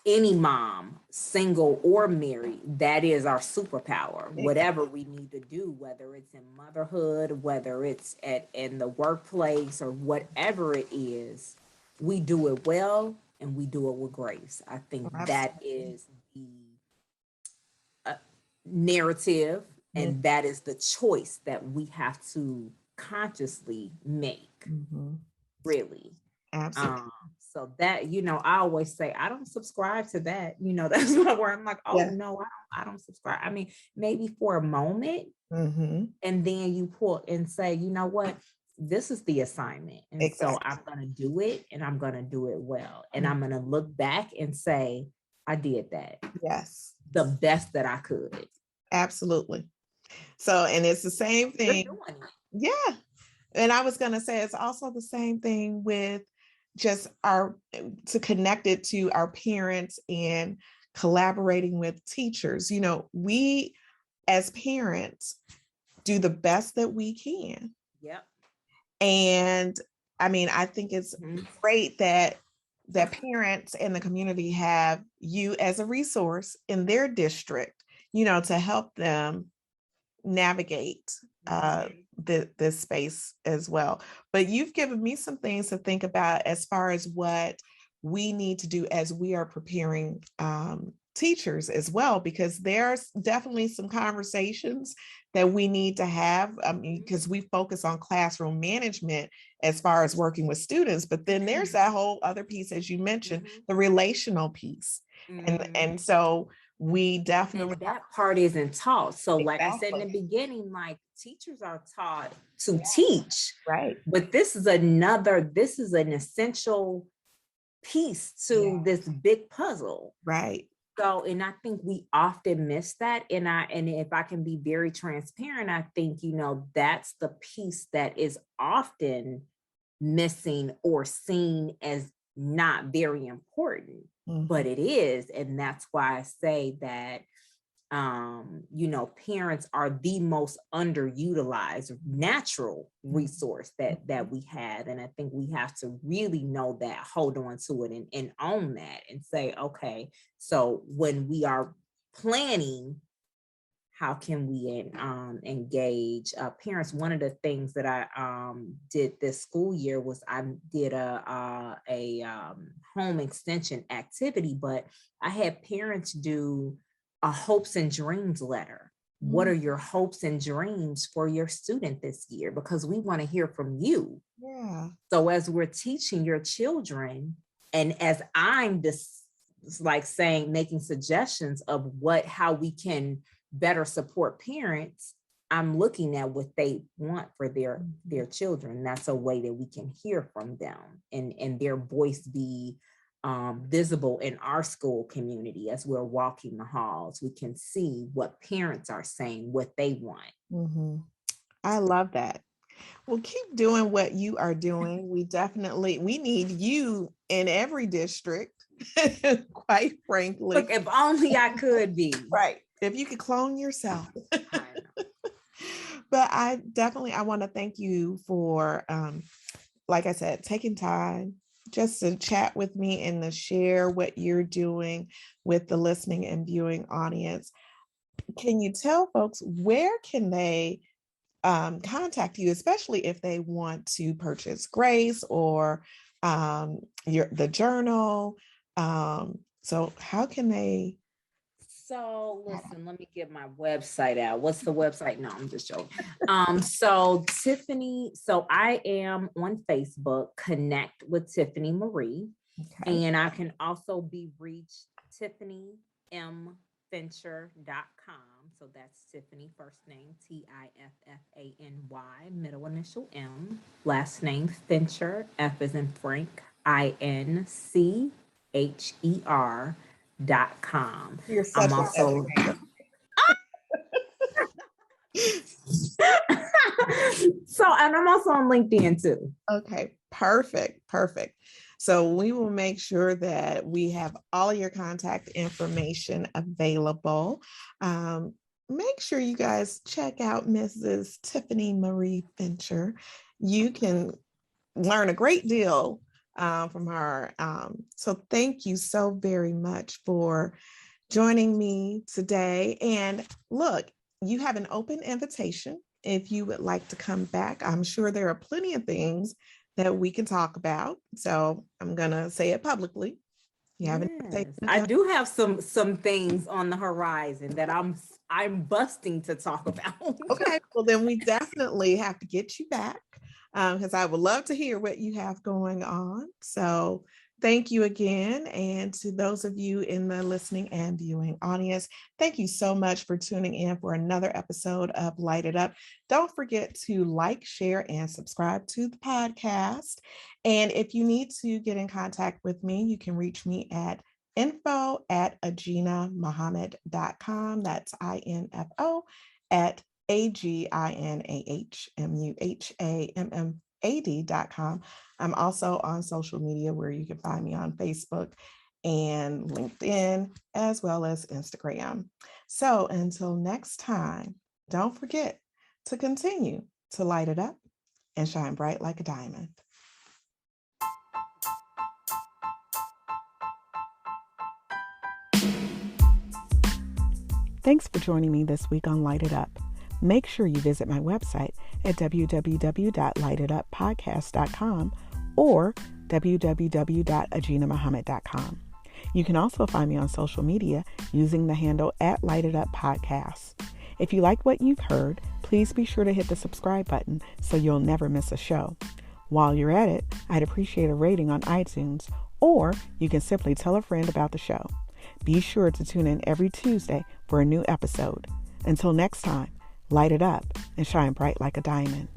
any mom, single or married, that is our superpower. Exactly. Whatever we need to do, whether it's in motherhood, whether it's in the workplace, or whatever it is, we do it well and we do it with grace. I think that is the narrative, and that is the choice that we have to consciously make. Really. Absolutely. So that, I always say, I don't subscribe to that. That's where I'm like, oh, yeah. No, I don't subscribe. I mean, maybe for a moment, and then you pull and say, you know what, this is the assignment. And exactly. So I'm going to do it, and I'm going to do it well. And I'm going to look back and say, I did that. Yes. The best that I could. Absolutely. So, and it's the same thing. Yeah. And I was going to say, it's also the same thing with just to connect it to our parents and collaborating with teachers. We as parents do the best that we can. Yep. And I mean, I think it's great that parents and the community have you as a resource in their district, to help them navigate this space as well. But you've given me some things to think about as far as what we need to do as we are preparing teachers as well, because there's definitely some conversations that we need to have, because we focus on classroom management as far as working with students, but then there's that whole other piece, as you mentioned, the relational piece. And so we definitely, and that part isn't taught. So exactly. Like I said in the beginning, like teachers are taught to teach, right? But this is an essential piece to this big puzzle, right? So, and I think we often miss that. And if I can be very transparent, I think, that's the piece that is often missing or seen as not very important, but it is. And that's why I say that, parents are the most underutilized natural resource that we have. And I think we have to really know that, hold on to it and own that and say, okay, so when we are planning how can we engage parents? One of the things that I did this school year was I did a home extension activity, but I had parents do a hopes and dreams letter. What are your hopes and dreams for your student this year? Because we want to hear from you. Yeah. So as we're teaching your children, and as I'm making suggestions of how we can better support parents, I'm looking at what they want for their children. That's a way that we can hear from them and their voice be visible in our school community. As we're walking the halls, we can see what parents are saying, what they want. Mm-hmm. I love that. Well, keep doing what you are doing. We need you in every district, quite frankly. Look, if only I could be. Right. If you could clone yourself. I know. But I want to thank you for, like I said, taking time just to chat with me and to share what you're doing with the listening and viewing audience. Can you tell folks where can they contact you, especially if they want to purchase Grace or the journal? So how can they? So listen, let me get my website out. What's the website? No, I'm just joking. So Tiffany, I am on Facebook, Connect with Tiffany Marie. Okay. And I can also be reached TiffanyMFincher.com. So that's Tiffany, first name, Tiffany, middle initial M, last name Fincher, F as in Frank, INCHER.com. You're such I'm also and I'm also on LinkedIn too. Okay, perfect. So we will make sure that we have all your contact information available. Make sure you guys check out Mrs. Tiffany Marie Fincher. You can learn a great deal from her. So thank you so very much for joining me today. And look, you have an open invitation if you would like to come back. I'm sure there are plenty of things that we can talk about. So I'm going to say it publicly. I do have some things on the horizon that I'm busting to talk about. Okay, well then we definitely have to get you back because I would love to hear what you have going on. So thank you again. And to those of you in the listening and viewing audience, thank you so much for tuning in for another episode of Light It Up. Don't forget to like, share, and subscribe to the podcast. And if you need to get in contact with me, you can reach me at info@AginahMuhammad.com. That's INFO at AginahMuhammad.com. I'm also on social media where you can find me on Facebook and LinkedIn, as well as Instagram. So until next time, don't forget to continue to light it up and shine bright like a diamond. Thanks for joining me this week on Light It Up. Make sure you visit my website at www.liteintuppodcast.com or www.aginahmuhammad.com. You can also find me on social media using the handle @LITEITUpPodcast. If you like what you've heard, please be sure to hit the subscribe button so you'll never miss a show. While you're at it, I'd appreciate a rating on iTunes, or you can simply tell a friend about the show. Be sure to tune in every Tuesday for a new episode. Until next time, light it up and shine bright like a diamond.